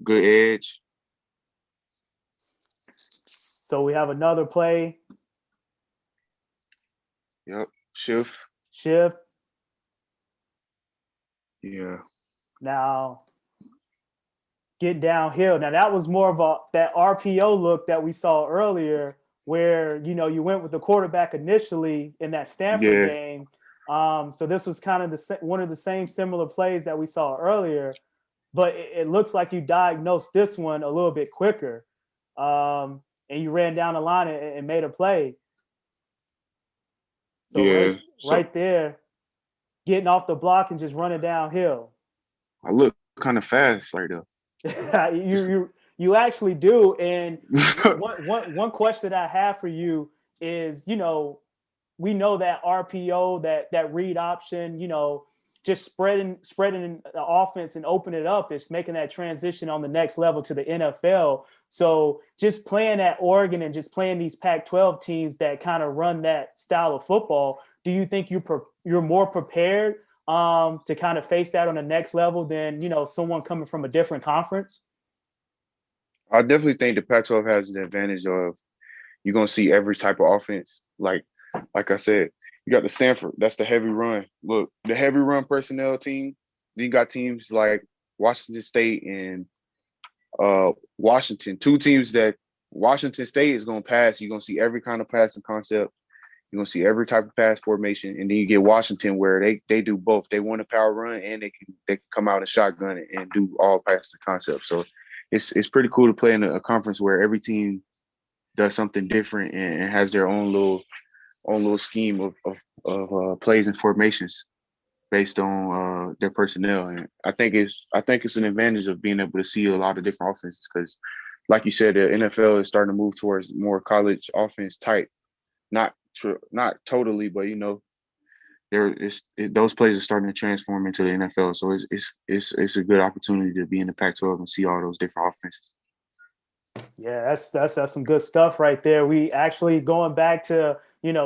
Speaker 3: Good edge.
Speaker 2: So we have another play.
Speaker 3: Yep. Shift. Yeah.
Speaker 2: Now, get downhill. Now that was more of that RPO look that we saw earlier, where you went with the quarterback initially in that Stanford game. So this was kind of one of the same similar plays that we saw earlier, but it looks like you diagnosed this one a little bit quicker, and you ran down the line and made a play. So right there, getting off the block and just running downhill.
Speaker 3: I look kind of fast right there.
Speaker 2: You actually do. And one question I have for you is, we know that RPO, that read option, just spreading the offense and open it up is making that transition on the next level to the NFL. So just playing at Oregon and just playing these Pac-12 teams that kind of run that style of football, do you think you're more prepared to kind of face that on the next level than, someone coming from a different conference?
Speaker 3: I definitely think the Pac-12 has the advantage of you're going to see every type of offense. Like I said, you got the Stanford. That's the heavy run. Look, the heavy run personnel team. Then you got teams like Washington State and Washington. Two teams that Washington State is going to pass. You're going to see every kind of passing concept. You're going to see every type of pass formation. And then you get Washington where they do both. They want a power run and they can come out and shotgun it and do all passing concepts. So it's pretty cool to play in a conference where every team does something different and has their own little scheme of plays and formations based on their personnel. And I think it's an advantage of being able to see a lot of different offenses because, like you said, the NFL is starting to move towards more college offense type. Not totally, but those plays are starting to transform into the NFL. So it's a good opportunity to be in the Pac-12 and see all those different offenses.
Speaker 2: Yeah, that's some good stuff right there. We actually going back to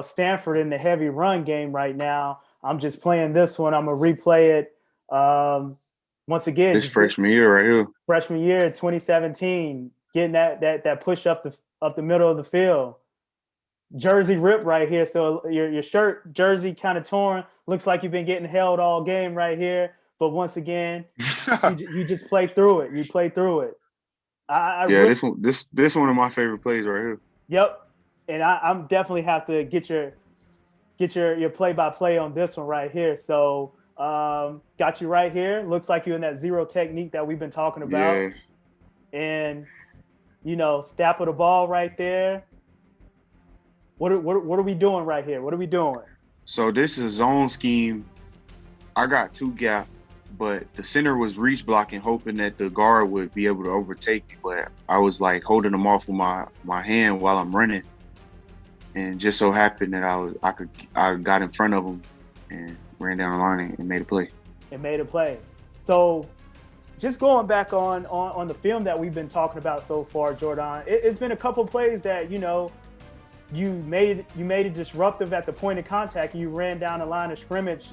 Speaker 2: Stanford in the heavy run game right now. I'm just playing this one. I'm gonna replay it once again.
Speaker 3: This freshman year right here.
Speaker 2: Freshman year, 2017, getting that push up the middle of the field. Jersey rip right here. So your shirt jersey kind of torn. Looks like you've been getting held all game right here. But once again, you just play through it. You play through it.
Speaker 3: This one of my favorite plays right here.
Speaker 2: Yep, and I'm definitely have to get your play-by-play on this one right here. So got you right here. Looks like you're in that zero technique that we've been talking about. Yeah. And snap of the ball right there. What are we doing right here? What are we doing?
Speaker 3: So this is a zone scheme. I got two gap, but the center was reach blocking, hoping that the guard would be able to overtake me. But I was like holding them off with my hand while I'm running. and just so happened that I got in front of him and ran down the line and made a play.
Speaker 2: And made a play. So just going back on the film that we've been talking about so far, Jordon, it's been a couple plays that you made it disruptive at the point of contact. You ran down the line of scrimmage,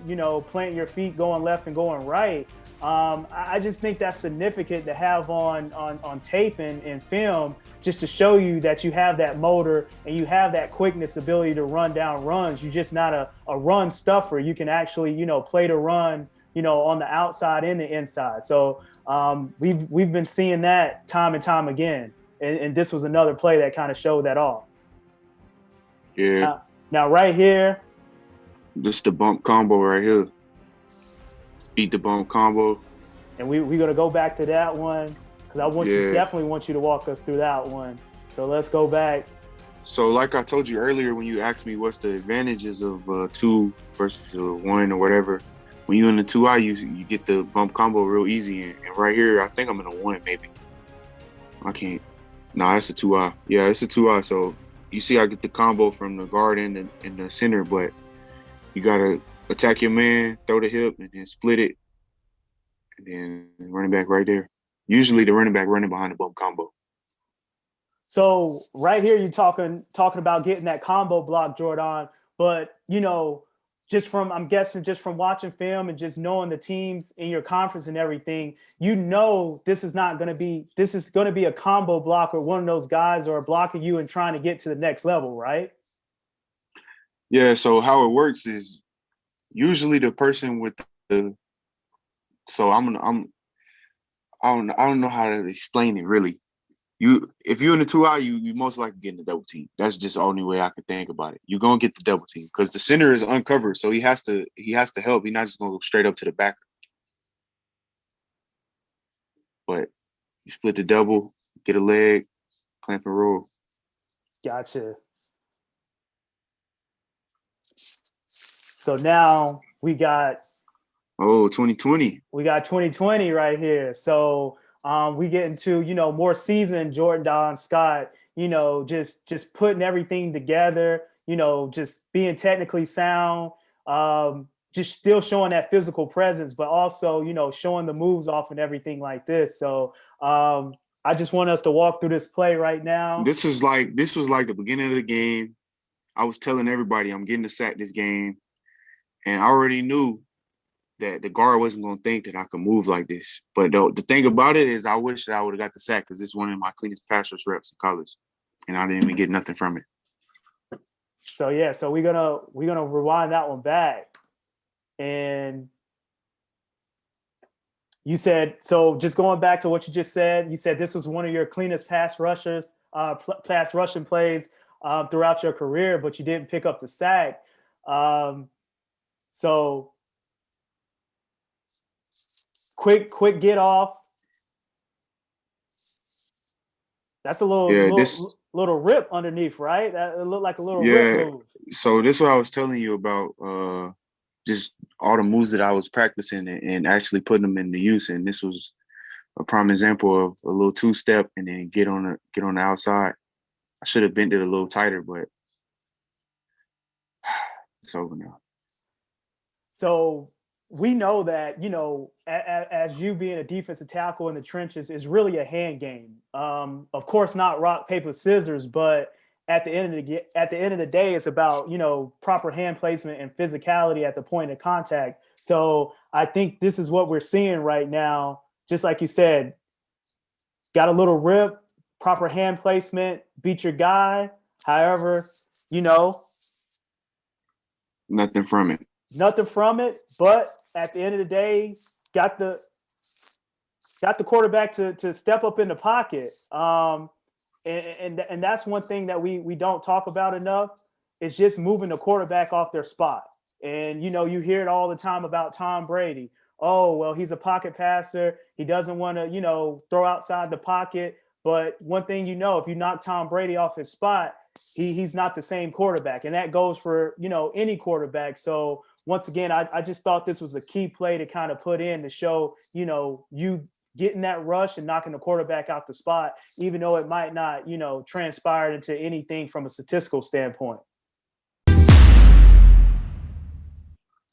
Speaker 2: planting your feet, going left and going right. I just think that's significant to have on tape and film, just to show you that you have that motor and you have that quickness ability to run down runs. You're just not a run stuffer. You can actually, play the run, on the outside and the inside. So we've been seeing that time and time again. And this was another play that kind of showed that off.
Speaker 3: Yeah.
Speaker 2: Now right here.
Speaker 3: This is the bump combo right here. Beat the bump combo.
Speaker 2: And we're going to go back to that one because I definitely want you to walk us through that one. So let's go back.
Speaker 3: So like I told you earlier, when you asked me what's the advantages of 2 versus 1 or whatever, when you're in the 2-eye, you get the bump combo real easy. And right here, I think I'm in a 1 maybe. I can't. Nah, it's a 2-eye. Yeah, it's a 2-eye. So you see I get the combo from the guard and the center, but you got to attack your man, throw the hip, and then split it, and then running back right there. Usually the running back running behind the bump combo.
Speaker 2: So right here, you're talking about getting that combo block, Jordon. But I'm guessing just from watching film and just knowing the teams in your conference and everything, this is going to be a combo block, or one of those guys are blocking you and trying to get to the next level, right?
Speaker 3: Yeah. So how it works is usually the person with the. So I don't know how to explain it really. If you're in the 2-eye, you most likely getting the double team. That's just the only way I could think about it. You're gonna get the double team because the center is uncovered, so he has to help. He's not just gonna go straight up to the backer. But you split the double, get a leg, clamp and roll.
Speaker 2: Gotcha. So now we got
Speaker 3: 2020.
Speaker 2: We got 2020 right here. So we get into, more seasoned Jordon Scott, just putting everything together, just being technically sound, just still showing that physical presence, but also, showing the moves off and everything like this. So I just want us to walk through this play right now.
Speaker 3: This was like the beginning of the game. I was telling everybody I'm getting a sack this game. And I already knew that the guard wasn't going to think that I could move like this. But the thing about it is I wish that I would have got the sack because it's one of my cleanest pass rush reps in college. And I didn't even get nothing from it.
Speaker 2: So, yeah, so we're gonna rewind that one back. And you said, so just going back to what you just said, you said this was one of your cleanest pass rushing plays throughout your career, but you didn't pick up the sack. So quick get off. That's a little rip underneath, right? That looked like a little rip move.
Speaker 3: So this is what I was telling you about, just all the moves that I was practicing and actually putting them into use. And this was a prime example of a little 2-step and then get on the outside. I should have bent it a little tighter, but it's over now.
Speaker 2: So we know that, as you being a defensive tackle in the trenches is really a hand game. Of course, not rock, paper, scissors, but at the end of the day, it's about, proper hand placement and physicality at the point of contact. So I think this is what we're seeing right now. Just like you said, got a little rip, proper hand placement, beat your guy. However,
Speaker 3: nothing from it.
Speaker 2: Nothing from it, but at the end of the day, got the quarterback to step up in the pocket. And that's one thing that we don't talk about enough is just moving the quarterback off their spot. And you hear it all the time about Tom Brady. Oh, well, he's a pocket passer. He doesn't want to, throw outside the pocket. But one thing if you knock Tom Brady off his spot, he's not the same quarterback. And that goes for, any quarterback. So once again, I just thought this was a key play to kind of put in to show, you getting that rush and knocking the quarterback out the spot, even though it might not, transpire into anything from a statistical standpoint.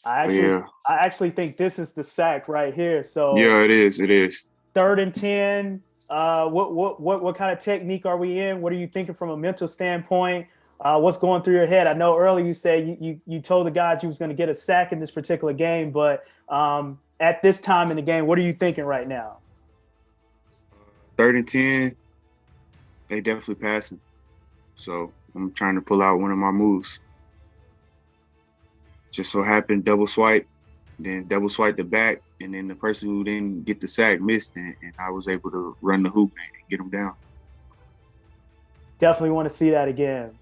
Speaker 2: I
Speaker 3: But
Speaker 2: actually
Speaker 3: yeah,
Speaker 2: I actually think this is the sack right here. So
Speaker 3: yeah, it is. It is.
Speaker 2: 3rd and 10. What kind of technique are we in? What are you thinking from a mental standpoint? What's going through your head? I know earlier you said you told the guys you was going to get a sack in this particular game, but at this time in the game, what are you thinking right now?
Speaker 3: 3rd and 10. They definitely passing. So I'm trying to pull out one of my moves. Just so happened double swipe, then double swipe the back, and then the person who didn't get the sack missed, and I was able to run the hoop and get him down.
Speaker 2: Definitely want to see that again.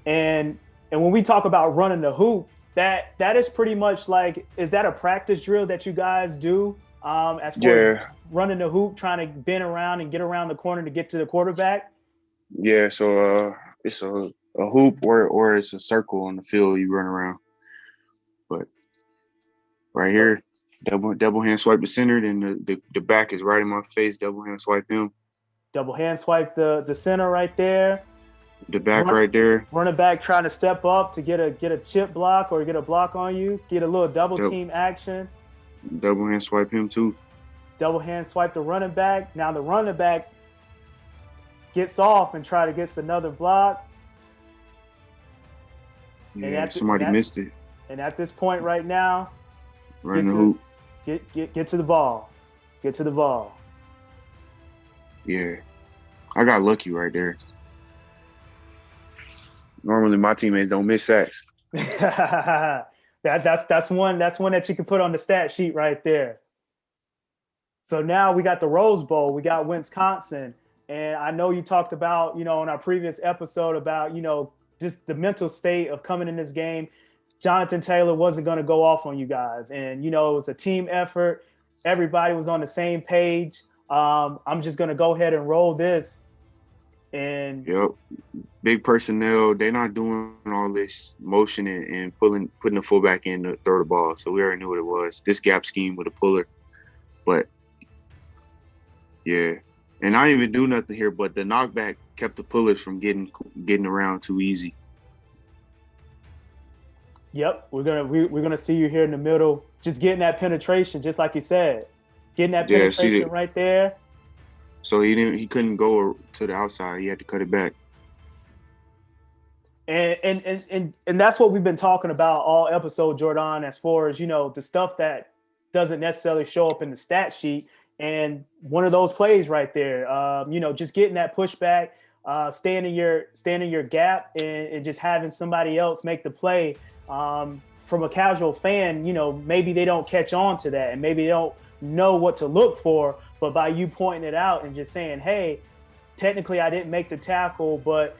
Speaker 2: And when we talk about running the hoop, that is pretty much like, is that a practice drill that you guys do as far as
Speaker 3: Yeah,
Speaker 2: running the hoop, trying to bend around and get around the corner to get to the quarterback?
Speaker 3: yeah. So it's a hoop or it's a circle on the field you run around. But right
Speaker 2: So
Speaker 3: here, double hand swipe the center, then the back is right in my face. Double hand swipe him.
Speaker 2: double hand swipe the center right there.
Speaker 3: The back
Speaker 2: Run,
Speaker 3: right there.
Speaker 2: running back trying to step up to get a chip block or get a block on you. Get a little double
Speaker 3: Dou-
Speaker 2: team action.
Speaker 3: Double hand swipe him too.
Speaker 2: Double hand swipe the running back. Now the running back gets off and try to get another block.
Speaker 3: Yeah, somebody missed it.
Speaker 2: And at this point right now,
Speaker 3: Run the hoop.
Speaker 2: get to the ball. Get to the ball.
Speaker 3: Yeah, I got lucky right there. Normally, my teammates don't miss sacks.
Speaker 2: that's one that you can put on the stat sheet right there. So now we got the Rose Bowl, we got Wisconsin, and I know you talked about, in our previous episode about, just the mental state of coming in this game. Jonathan Taylor wasn't going to go off on you guys, and it was a team effort. Everybody was on the same page. I'm just going to go ahead and roll this. And
Speaker 3: Yep, big personnel. They're not doing all this motion and putting the fullback in to throw the ball. So we already knew what it was. This gap scheme with a puller, but yeah, and I didn't even do nothing here. But the knockback kept the pullers from getting around too easy.
Speaker 2: yep, we're gonna see you here in the middle, just getting that penetration, just like you said, getting that penetration right there.
Speaker 3: So he couldn't go to the outside. He had to cut it back.
Speaker 2: And that's what we've been talking about all episode, Jordon, as far as the stuff that doesn't necessarily show up in the stat sheet. And one of those plays right there, just getting that pushback, staying in your gap, and just having somebody else make the play. From a casual fan, maybe they don't catch on to that, and maybe they don't know what to look for. But by you pointing it out and just saying, hey, technically I didn't make the tackle, but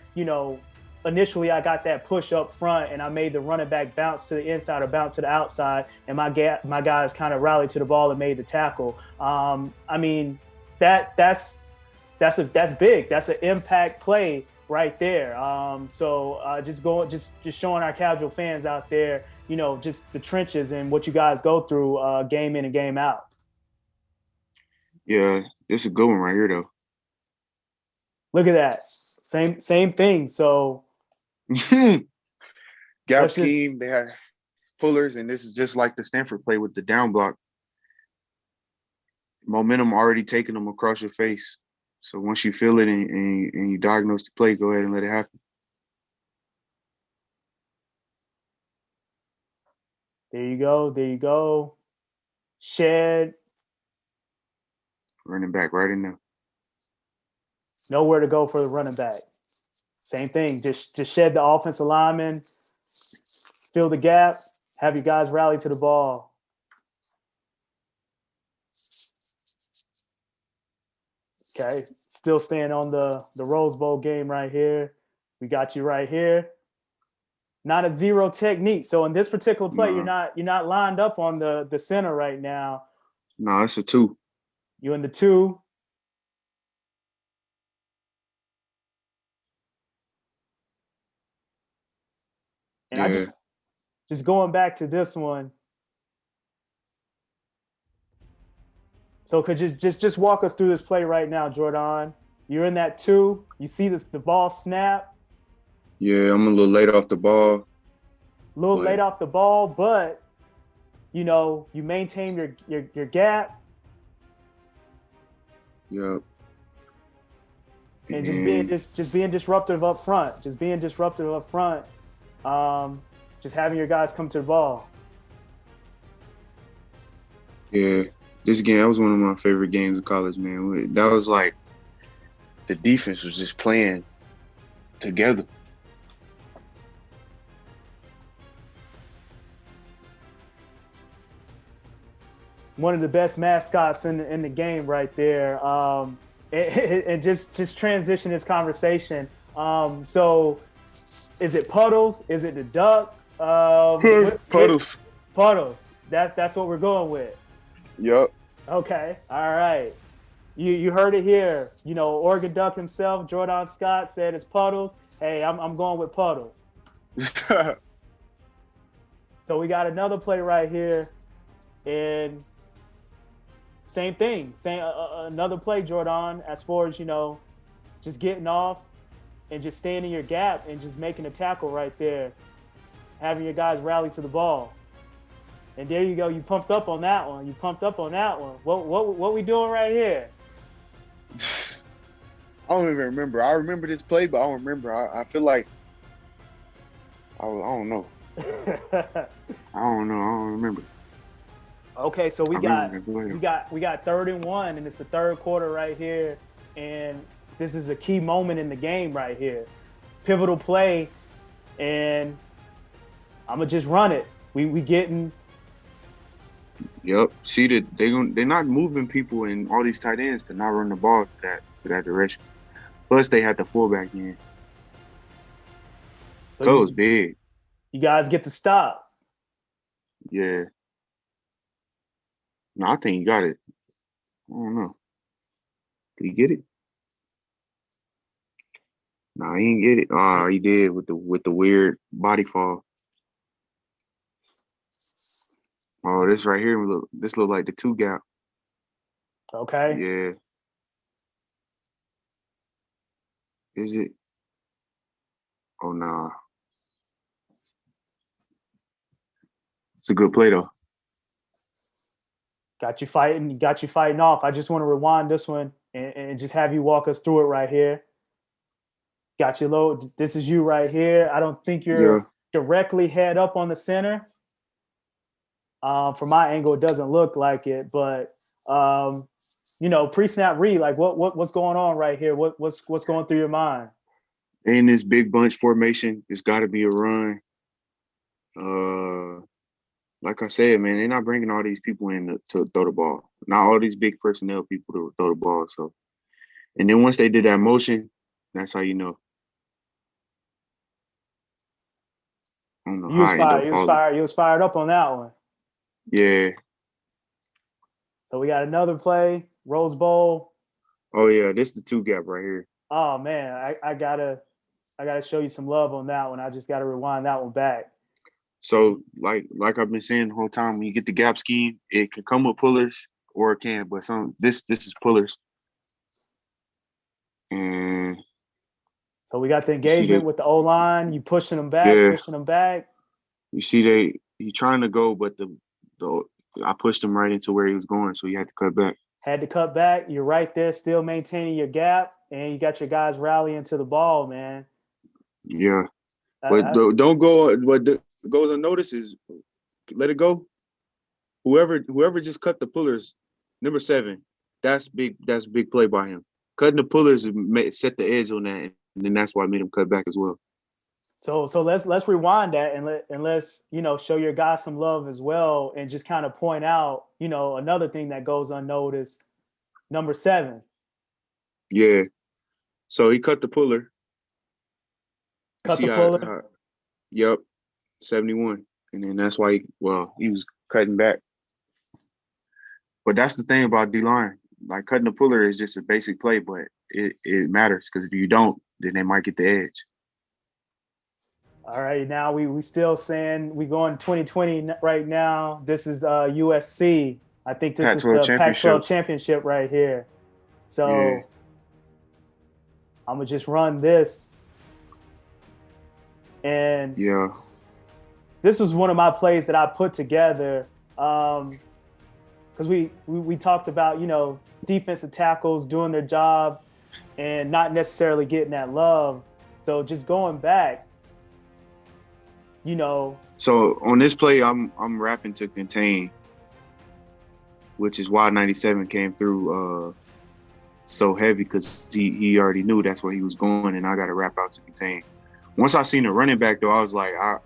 Speaker 2: initially I got that push up front and I made the running back bounce to the inside or bounce to the outside, and my guys kind of rallied to the ball and made the tackle. I mean, that's big. That's an impact play right there. Just showing our casual fans out there, just the trenches and what you guys go through game in and game out.
Speaker 3: Yeah, it's a good one right here though.
Speaker 2: Look at that. Same thing. So
Speaker 3: gap scheme, they had pullers, and this is just like the Stanford play with the down block. Momentum already taking them across your face. So once you feel it and you diagnose the play, go ahead and let it happen.
Speaker 2: There you go. Shed.
Speaker 3: Running back right in there.
Speaker 2: Nowhere to go for the running back. Same thing. Just shed the offensive lineman, fill the gap, have your guys rally to the ball. Okay. Still staying on the Rose Bowl game right here. We got you right here. Not a zero technique. So in this particular play, you're not lined up on the center right now.
Speaker 3: No, it's a 2.
Speaker 2: You're in the 2. And yeah. I just going back to this one. So could you just walk us through this play right now, Jordon? You're in that 2. You see the ball snap.
Speaker 3: Yeah, I'm a little late off the ball.
Speaker 2: a little
Speaker 3: But
Speaker 2: late off the ball, but you know, you maintain your gap
Speaker 3: yeah,
Speaker 2: and
Speaker 3: and
Speaker 2: just being disruptive up front. Just being disruptive up front. Just having your guys come to the ball.
Speaker 3: yeah, this game that was one of my favorite games of college, man. That was like the defense was just playing together.
Speaker 2: One of the best mascots in the game right there. And just transition this conversation. So is it Puddles? Is it the duck?
Speaker 3: Puddles.
Speaker 2: Puddles. That's what we're going with.
Speaker 3: Yup.
Speaker 2: Okay. All right. You heard it here. You know, Oregon Duck himself, Jordon Scott, said it's Puddles. Hey, I'm going with Puddles. So we got another play right here, and same thing. Same another play, Jordan. As far as you know, just getting off and just staying in your gap and just making a tackle right there, having your guys rally to the ball. And there you go. You pumped up on that one. You pumped up on that one. What we doing right here?
Speaker 3: I don't even remember. I remember this play, but I don't remember. I feel like I don't know. I don't know. I don't remember.
Speaker 2: Okay, so we
Speaker 3: I
Speaker 2: got
Speaker 3: remember.
Speaker 2: we got 3rd and 1, and it's the third quarter right here, and this is a key moment in the game right here, pivotal play, and I'm gonna just run it. We getting.
Speaker 3: Yep. See that they're not moving people and all these tight ends to not run the ball to that direction. Plus they had the fullback in.
Speaker 2: So
Speaker 3: That was big.
Speaker 2: you guys get the stop.
Speaker 3: Yeah. No, I think he got it. I don't know. Did he get it? No, he didn't get it. Oh, he did with the weird body fall. Oh, this right here look like the 2 gap.
Speaker 2: Okay.
Speaker 3: Yeah. Is it? Oh nah. It's a good play though.
Speaker 2: Got you fighting off. I just want to rewind this one and just have you walk us through it right here. Got you low. This is you right here. I don't think
Speaker 3: Yeah.
Speaker 2: you're directly head up on the center. From my angle, it doesn't look like it, but you know, pre-snap read, like what's going on right here? What's going through your mind?
Speaker 3: In this big bunch formation, it's got to be a run. Like I said, man, they're not bringing all these people in to throw the ball. Not all these big personnel people to throw the ball. So, and then once they did that motion, that's how you know. I don't know
Speaker 2: You
Speaker 3: how
Speaker 2: was
Speaker 3: I end up
Speaker 2: fired.
Speaker 3: falling.
Speaker 2: You was fired up on that one.
Speaker 3: Yeah.
Speaker 2: So we got another play, Rose Bowl.
Speaker 3: Oh yeah, this is the 2 gap right here.
Speaker 2: Oh man, I gotta show you some love on that one. I just gotta rewind that one back.
Speaker 3: So like I've been saying the whole time, when you get the gap scheme, it can come with pullers or it can, but this is pullers. And
Speaker 2: So we got the
Speaker 3: you see
Speaker 2: engagement with the O line. You pushing them back,
Speaker 3: yeah,
Speaker 2: pushing them back.
Speaker 3: you see he trying to go, but the I pushed him right into where he was going, so he had to cut back.
Speaker 2: Had to cut back. You're right there, still maintaining your gap, and you got your guys rallying to the ball, man.
Speaker 3: Yeah, but don't go. What goes unnoticed is let it go. Whoever just cut the pullers, number 7, that's big. That's a big play by him. Cutting the pullers set the edge on that, and then that's why I made him cut back as well.
Speaker 2: So let's rewind that and let's show your guys some love as well, and just kind of point out another thing that goes unnoticed. Number 7.
Speaker 3: Yeah. So he cut the puller.
Speaker 2: Cut the puller.
Speaker 3: Yep. 71. And then that's why he was cutting back. But that's the thing about D-line. Like cutting the puller is just a basic play, but it matters because if you don't, then they might get the edge.
Speaker 2: All right, now we still saying we going 2020 right now. This is USC. I think this is the Pac-12 championship right here. So I'm gonna just run this, and this was one of my plays that I put together because we talked about, defensive tackles doing their job and not necessarily getting that love. So just going back, you know,
Speaker 3: So on this play, I'm rapping to contain, which is why 97 came through so heavy, because he already knew that's where he was going, and I got to rap out to contain. Once I seen the running back though, I was like, I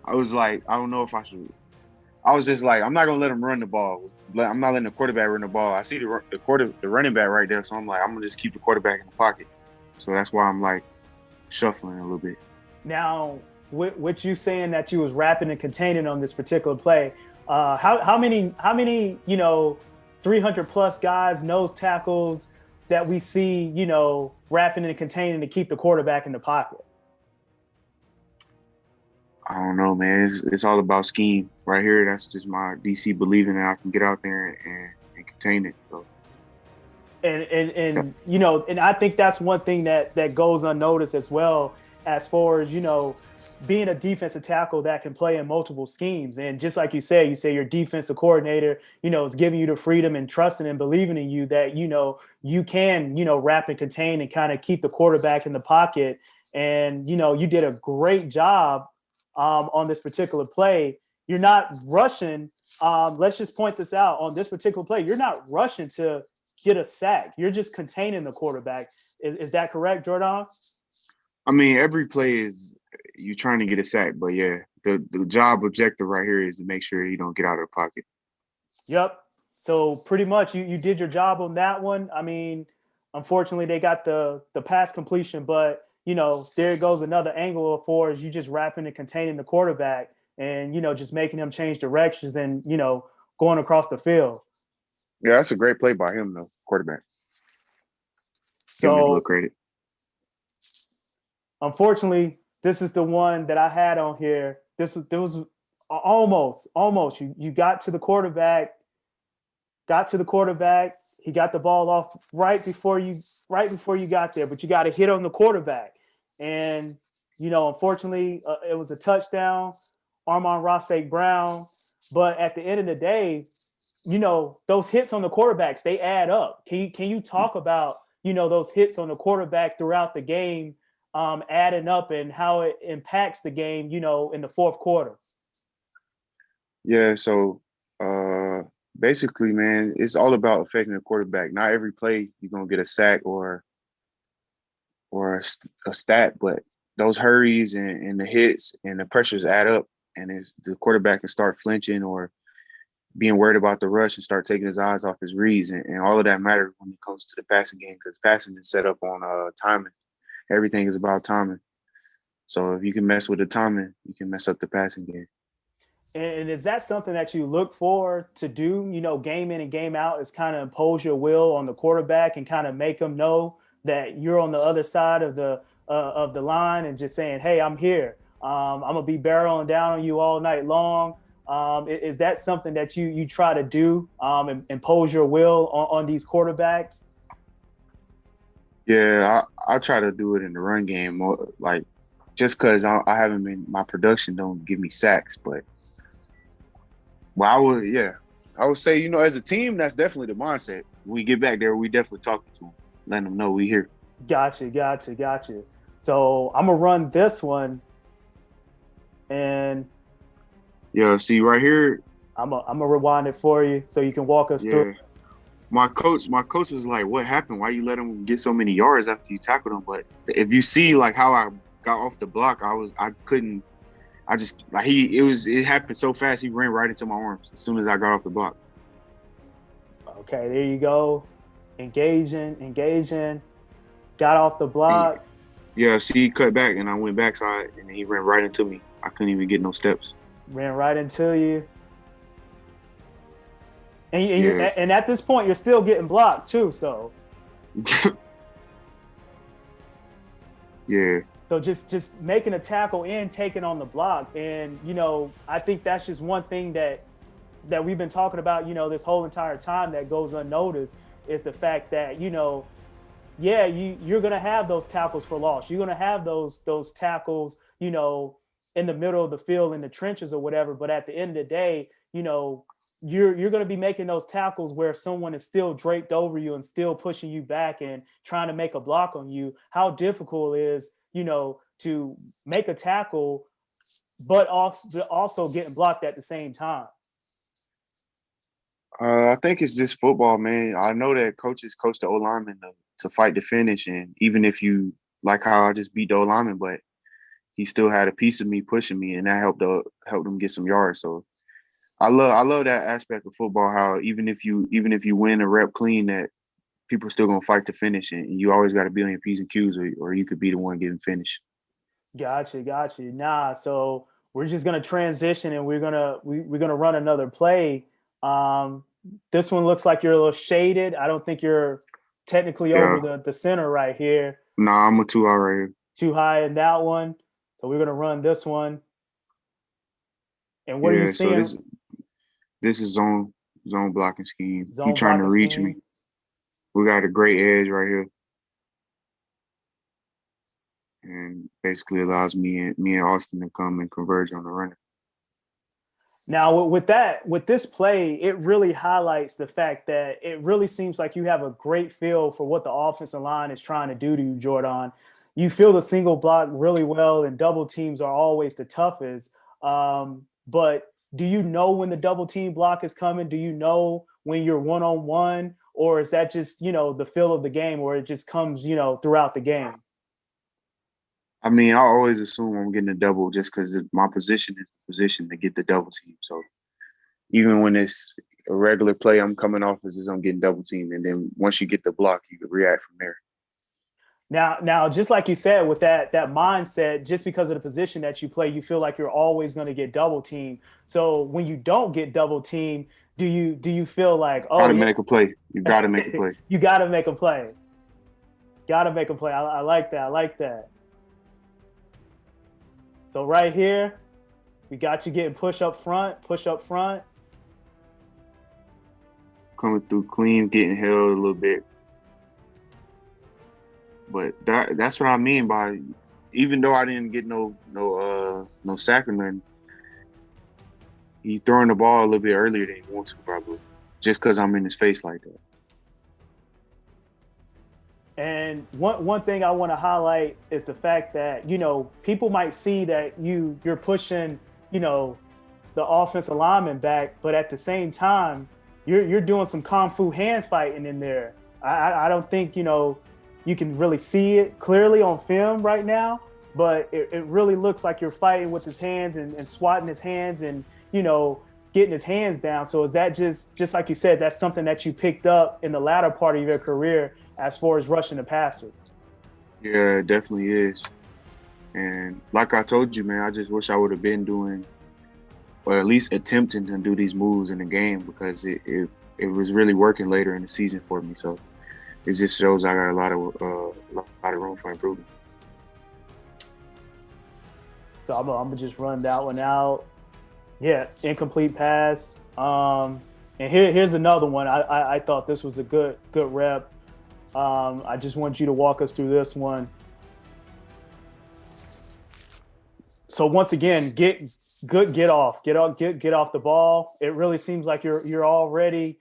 Speaker 3: don't know if I should. I was just like, I'm not gonna let him run the ball. I'm not letting the quarterback run the ball. I see the running back right there, so I'm like, I'm gonna just keep the quarterback in the pocket. So that's why I'm like shuffling a little bit.
Speaker 2: now with you saying that you was rapping and containing on this particular play, how many 300 plus guys, nose tackles that we see, rapping and containing to keep the quarterback in the pocket?
Speaker 3: I don't know, man. It's all about scheme right here. That's just my DC believing that I can get out there and contain it. So.
Speaker 2: And I think that's one thing that goes unnoticed as well, as far as being a defensive tackle that can play in multiple schemes. And just like you say your defensive coordinator is giving you the freedom and trusting and believing in you that you can wrap and contain and kind of keep the quarterback in the pocket. And you did a great job on this particular play. You're not rushing. Let's just point this out. On this particular play, you're not rushing to get a sack. You're just containing the quarterback. Is that correct, Jordon?
Speaker 3: I mean, every play is you trying to get a sack, but yeah, the job objective right here is to make sure you don't get out of the pocket.
Speaker 2: Yep. So pretty much you did your job on that one. I mean, unfortunately they got the pass completion, but there goes another angle of four is you just wrapping and containing the quarterback and just making him change directions and going across the field.
Speaker 3: Yeah, that's a great play by him though, quarterback. Give him his little credit.
Speaker 2: Unfortunately, this is the one that I had on here. There was almost. You got to the quarterback. He got the ball off right before you got there, but you got to hit on the quarterback. And unfortunately, it was a touchdown, Amon-Ra St. Brown. But at the end of the day, those hits on the quarterbacks, they add up. Can you talk about those hits on the quarterback throughout the game, adding up and how it impacts the game, in the fourth quarter?
Speaker 3: Yeah, so basically, man, it's all about affecting the quarterback. Not every play you're gonna get a sack or a stat, but those hurries and the hits and the pressures add up, and the quarterback can start flinching or being worried about the rush and start taking his eyes off his reads, and all of that matters when it comes to the passing game, because passing is set up on timing. Everything is about timing. So if you can mess with the timing, you can mess up the passing game.
Speaker 2: And is that something that you look for to do, game in and game out, is kind of impose your will on the quarterback and kind of make them know that you're on the other side of the line and just saying, hey, I'm here. I'm going to be barreling down on you all night long. Is that something that you try to do, and impose your will on these quarterbacks?
Speaker 3: Yeah, I try to do it in the run game, more, like just because I haven't been, my production don't give me sacks, but I would say, as a team, that's definitely the mindset. When we get back there, we definitely talking to them, letting them know we here.
Speaker 2: Gotcha. So I'm gonna run this one, and
Speaker 3: yeah, see right here.
Speaker 2: I'm gonna rewind it for you so you can walk us through.
Speaker 3: My coach was like, "What happened? Why you let him get so many yards after you tackled him?" But if you see like how I got off the block, it happened so fast. He ran right into my arms as soon as I got off the block.
Speaker 2: Okay, there you go. Engaging. Got off the block.
Speaker 3: Yeah, see, he cut back and I went backside and he ran right into me. I couldn't even get no steps.
Speaker 2: Ran right into you. And at this point, you're still getting blocked too. So.
Speaker 3: Yeah.
Speaker 2: So just making a tackle and taking on the block, and I think that's just one thing that we've been talking about, this whole entire time that goes unnoticed, is the fact that you're gonna have those tackles for loss. You're gonna have those tackles, in the middle of the field in the trenches or whatever. But at the end of the day, you're going to be making those tackles where someone is still draped over you and still pushing you back and trying to make a block on you. How difficult it is, to make a tackle, but also getting blocked at the same time.
Speaker 3: I think it's just football, man. I know that coaches coach the O lineman to fight the finish, and even if you like how I just beat the O lineman, but he still had a piece of me pushing me, and that helped him get some yards. So I love that aspect of football. How even if you win a rep clean, that people are still gonna fight to finish, and you always got to be on your p's and q's, or you could be the one getting finished.
Speaker 2: Gotcha. Nah, so we're just gonna transition and we're gonna run another play. Um, this one looks like you're a little shaded. I don't think you're technically over
Speaker 3: Yeah,
Speaker 2: the center right here.
Speaker 3: nah, I'm a 2 out right here.
Speaker 2: Too high in that one. So we're gonna run this one. And what are you
Speaker 3: Yeah, so
Speaker 2: seeing?
Speaker 3: this is zone blocking scheme. He
Speaker 2: Zone
Speaker 3: trying to
Speaker 2: blocking
Speaker 3: reach me.
Speaker 2: scheme.
Speaker 3: We got a great edge right here, and basically allows me and Austin to come and converge on the runner.
Speaker 2: Now, with this play, it really highlights the fact that it really seems like you have a great feel for what the offensive line is trying to do to you, Jordan. You feel the single block really well, and double teams are always the toughest. But do you know when the double team block is coming? Do you know when you're one on one, or is that just the feel of the game, or it just comes throughout the game?
Speaker 3: I mean, I always assume I'm getting a double just because my position is the position to get the double team. So even when it's a regular play, I'm coming off as I'm getting double teamed, and then once you get the block, you can react from there.
Speaker 2: Now, just like you said, with that mindset, just because of the position that you play, you feel like you're always going to get double teamed. So when you don't get double teamed, do you feel like,
Speaker 3: Got
Speaker 2: oh
Speaker 3: to
Speaker 2: yeah,
Speaker 3: make a play. You got to make a play.
Speaker 2: you got to make a play, got to make a play. I like that. I like that. So right here, we got you getting push up front,
Speaker 3: Coming through clean, getting held a little bit. But that's what I mean by, even though I didn't get no sack or nothing, he's throwing the ball a little bit earlier than he wants to, probably, just because I'm in his face like that.
Speaker 2: And one thing I want to highlight is the fact that people might see that you're pushing the offensive lineman back, but at the same time you're doing some kung fu hand fighting in there. I don't think you can really see it clearly on film right now, but it really looks like you're fighting with his hands and swatting his hands and getting his hands down. So is that just like you said, that's something that you picked up in the latter part of your career as far as rushing the passer?
Speaker 3: Yeah, it definitely is. And like I told you, man, I just wish I would have been doing, or at least attempting to do these moves in the game, because it was really working later in the season for me. So it just shows I got a lot of room for improvement.
Speaker 2: So I'm gonna just run that one out. Yeah, incomplete pass. And here's another one. I thought this was a good rep. I just want you to walk us through this one. So once again, get off the ball. It really seems like you're already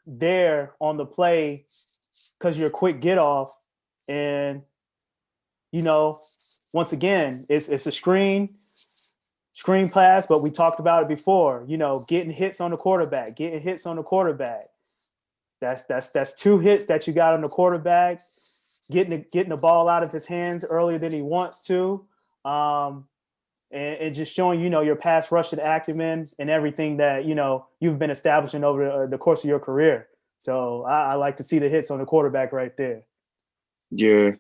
Speaker 2: there on the play because you're a quick get off, and once again it's a screen pass, but we talked about it before. Getting hits on the quarterback. That's two hits that you got on the quarterback. Getting the ball out of his hands earlier than he wants to, and just showing your pass rushing acumen and everything that you've been establishing over the course of your career. So I like to see the hits on the quarterback right there.
Speaker 3: Yeah,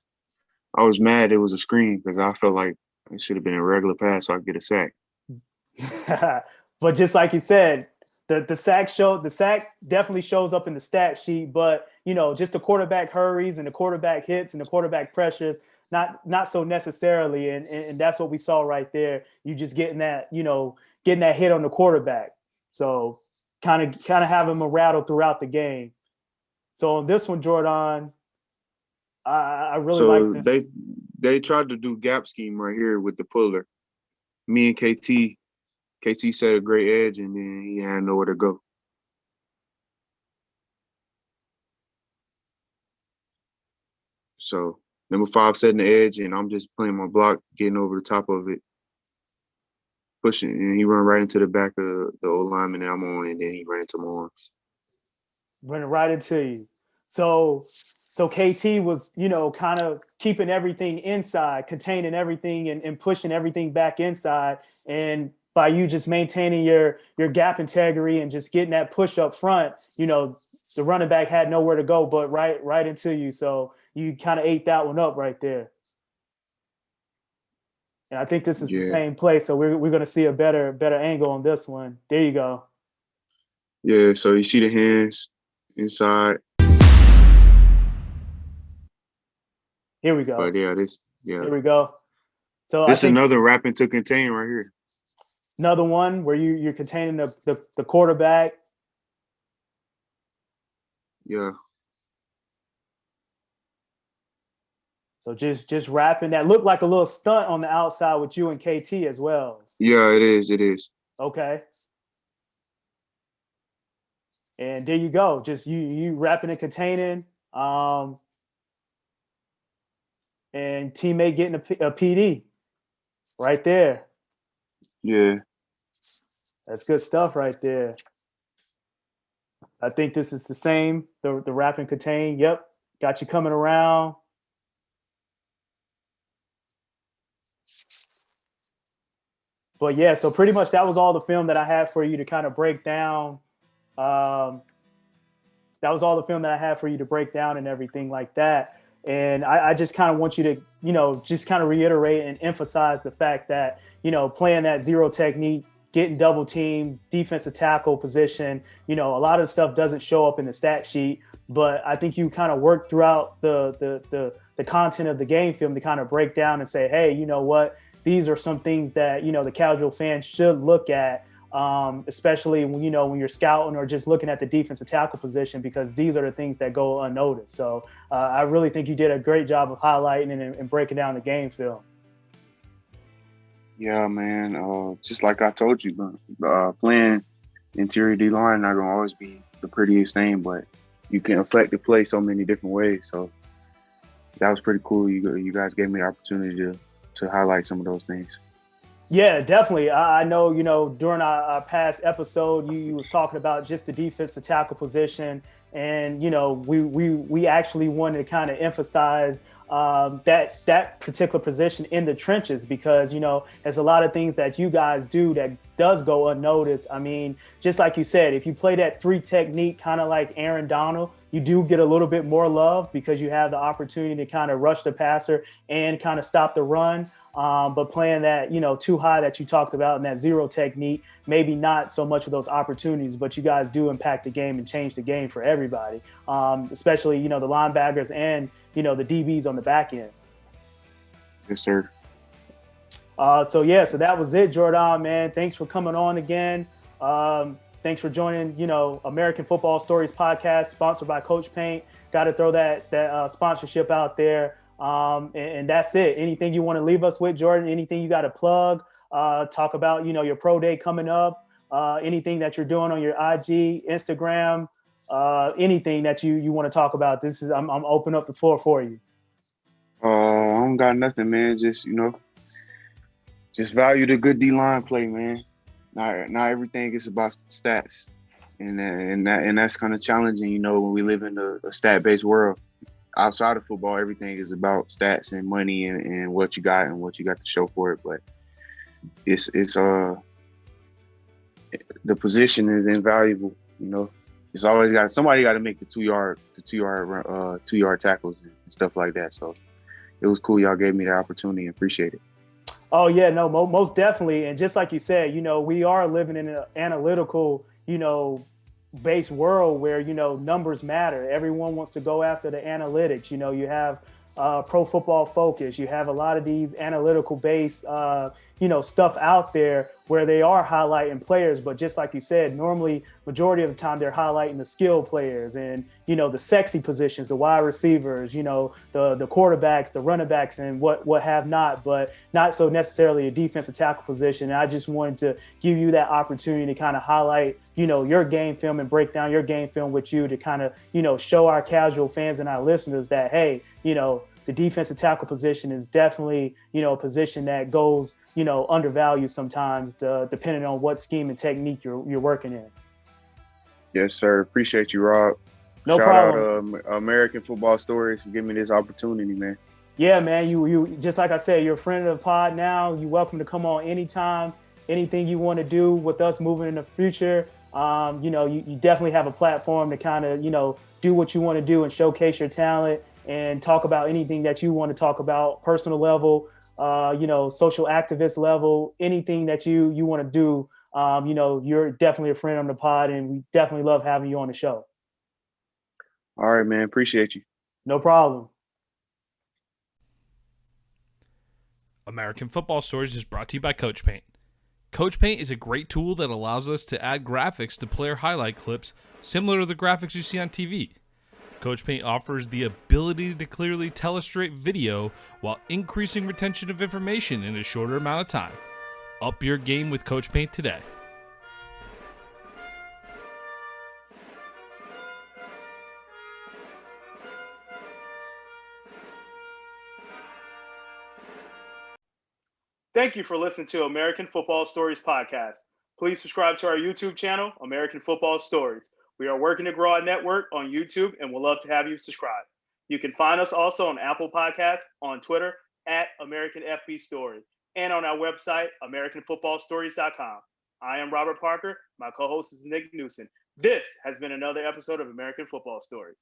Speaker 3: I was mad it was a screen because I felt like it should have been a regular pass so I could get a sack.
Speaker 2: But just like you said, the sack definitely shows up in the stat sheet, but just the quarterback hurries and the quarterback hits and the quarterback pressures, not so necessarily, and that's what we saw right there. You just getting that hit on the quarterback, so kind of have him rattled throughout the game. So on this one, Jordan, I really like
Speaker 3: So
Speaker 2: this.
Speaker 3: they tried to do gap scheme right here with the puller, me and KT set a great edge, and then he had nowhere to go. So number 5 setting the edge, and I'm just playing my block, getting over the top of it, pushing, and he run right into the back of the old lineman, and I'm on, and then he ran into my arms.
Speaker 2: Running right into you. So KT was, kind of keeping everything inside, containing everything and pushing everything back inside. And by you just maintaining your gap integrity and just getting that push up front, the running back had nowhere to go but right into you. So you kind of ate that one up right there. And I think this is the same play. So we're going to see a better angle on this one. There you go.
Speaker 3: Yeah, so you see the hands inside.
Speaker 2: Here we go.
Speaker 3: But yeah.
Speaker 2: Here we go. So
Speaker 3: this is another wrapping to contain right here.
Speaker 2: Another one where you're containing the quarterback.
Speaker 3: Yeah.
Speaker 2: So just wrapping that looked like a little stunt on the outside with you and KT as well.
Speaker 3: Yeah, it is. It is.
Speaker 2: Okay. And there you go. Just you wrapping and containing. And teammate getting a PD right there.
Speaker 3: Yeah.
Speaker 2: That's good stuff right there. I think this is the same. The wrap and contain. Yep. Got you coming around. But yeah, so pretty much that was all the film that I had for you to kind of break down. That was all the film that I had for you to break down and everything like that. And I just kind of want you to, just kind of reiterate and emphasize the fact that, playing that zero technique, getting double team, defensive tackle position, a lot of stuff doesn't show up in the stat sheet, but I think you kind of work throughout the content of the game film to kind of break down and say, hey, you know what? These are some things that, the casual fan should look at, especially when, when you're scouting or just looking at the defensive tackle position, because these are the things that go unnoticed. So I really think you did a great job of highlighting and breaking down the game film.
Speaker 3: Yeah, man. Just like I told you, playing interior D-line not going to always be the prettiest thing, but you can affect the play so many different ways. So that was pretty cool. You guys gave me the opportunity to highlight some of those things.
Speaker 2: Yeah, definitely. I know, during our past episode, you was talking about just the defensive tackle position. And, we actually wanted to kind of emphasize that particular position in the trenches, because, there's a lot of things that you guys do that does go unnoticed. I mean, just like you said, if you play that 3 technique, kind of like Aaron Donald, you do get a little bit more love because you have the opportunity to kind of rush the passer and kind of stop the run. But playing that, too high that you talked about in that zero technique, maybe not so much of those opportunities, but you guys do impact the game and change the game for everybody, especially, the linebackers and, the DBs on the back end.
Speaker 3: Yes, sir.
Speaker 2: So that was it, Jordon, man. Thanks for coming on again. Thanks for joining, American Football Stories podcast, sponsored by Coach Paint. Got to throw that sponsorship out there. And that's it. Anything you want to leave us with, Jordan? Anything you got to plug? Talk about, your pro day coming up. Anything that you're doing on your IG, Instagram, anything that you want to talk about. I'm open up the floor for you.
Speaker 3: I don't got nothing, man. Just just value the good D-line play, man. Not everything is about stats, and that's kind of challenging, when we live in a stat-based world. Outside of football, everything is about stats and money and what you got and what you got to show for it. But it's the position is invaluable. It's always somebody got to make the 2 yard tackles and stuff like that. So it was cool. Y'all gave me the opportunity. Appreciate it.
Speaker 2: Oh yeah, no, most definitely. And just like you said, we are living in an analytical, based world where, numbers matter. Everyone wants to go after the analytics. You have Pro Football Focus. You have a lot of these analytical based, stuff out there where they are highlighting players, but just like you said, normally majority of the time they're highlighting the skill players and, the sexy positions, the wide receivers, the quarterbacks, the running backs and what have not, but not so necessarily a defensive tackle position. And I just wanted to give you that opportunity to kind of highlight, your game film and break down your game film with you to kind of, show our casual fans and our listeners that, hey, the defensive tackle position is definitely, a position that goes, undervalued sometimes, depending on what scheme and technique you're working in.
Speaker 3: Yes, sir. Appreciate you, Rob.
Speaker 2: No
Speaker 3: Shout
Speaker 2: problem.
Speaker 3: out American Football Stories for giving me this opportunity, man.
Speaker 2: Yeah, man. You just like I said, you're a friend of the pod now. You're welcome to come on anytime. Anything you want to do with us moving in the future. You definitely have a platform to kind of, do what you want to do and showcase your talent and talk about anything that you want to talk about, personal level, social activist level, anything that you want to do. You're definitely a friend on the pod, and we definitely love having you on the show.
Speaker 3: All right, man. Appreciate you.
Speaker 2: No problem.
Speaker 1: American Football Stories is brought to you by Coach Paint. Coach Paint is a great tool that allows us to add graphics to player highlight clips similar to the graphics you see on TV. Coach Paint offers the ability to clearly tell a straight video while increasing retention of information in a shorter amount of time. Up your game with Coach Paint today.
Speaker 2: Thank you for listening to American Football Stories podcast. Please subscribe to our YouTube channel, American Football Stories. We are working to grow our network on YouTube and we'd love to have you subscribe. You can find us also on Apple Podcasts, on Twitter at American FB Story, and on our website, AmericanFootballStories.com. I am Robert Parker. My co-host is Nick Newsom. This has been another episode of American Football Stories.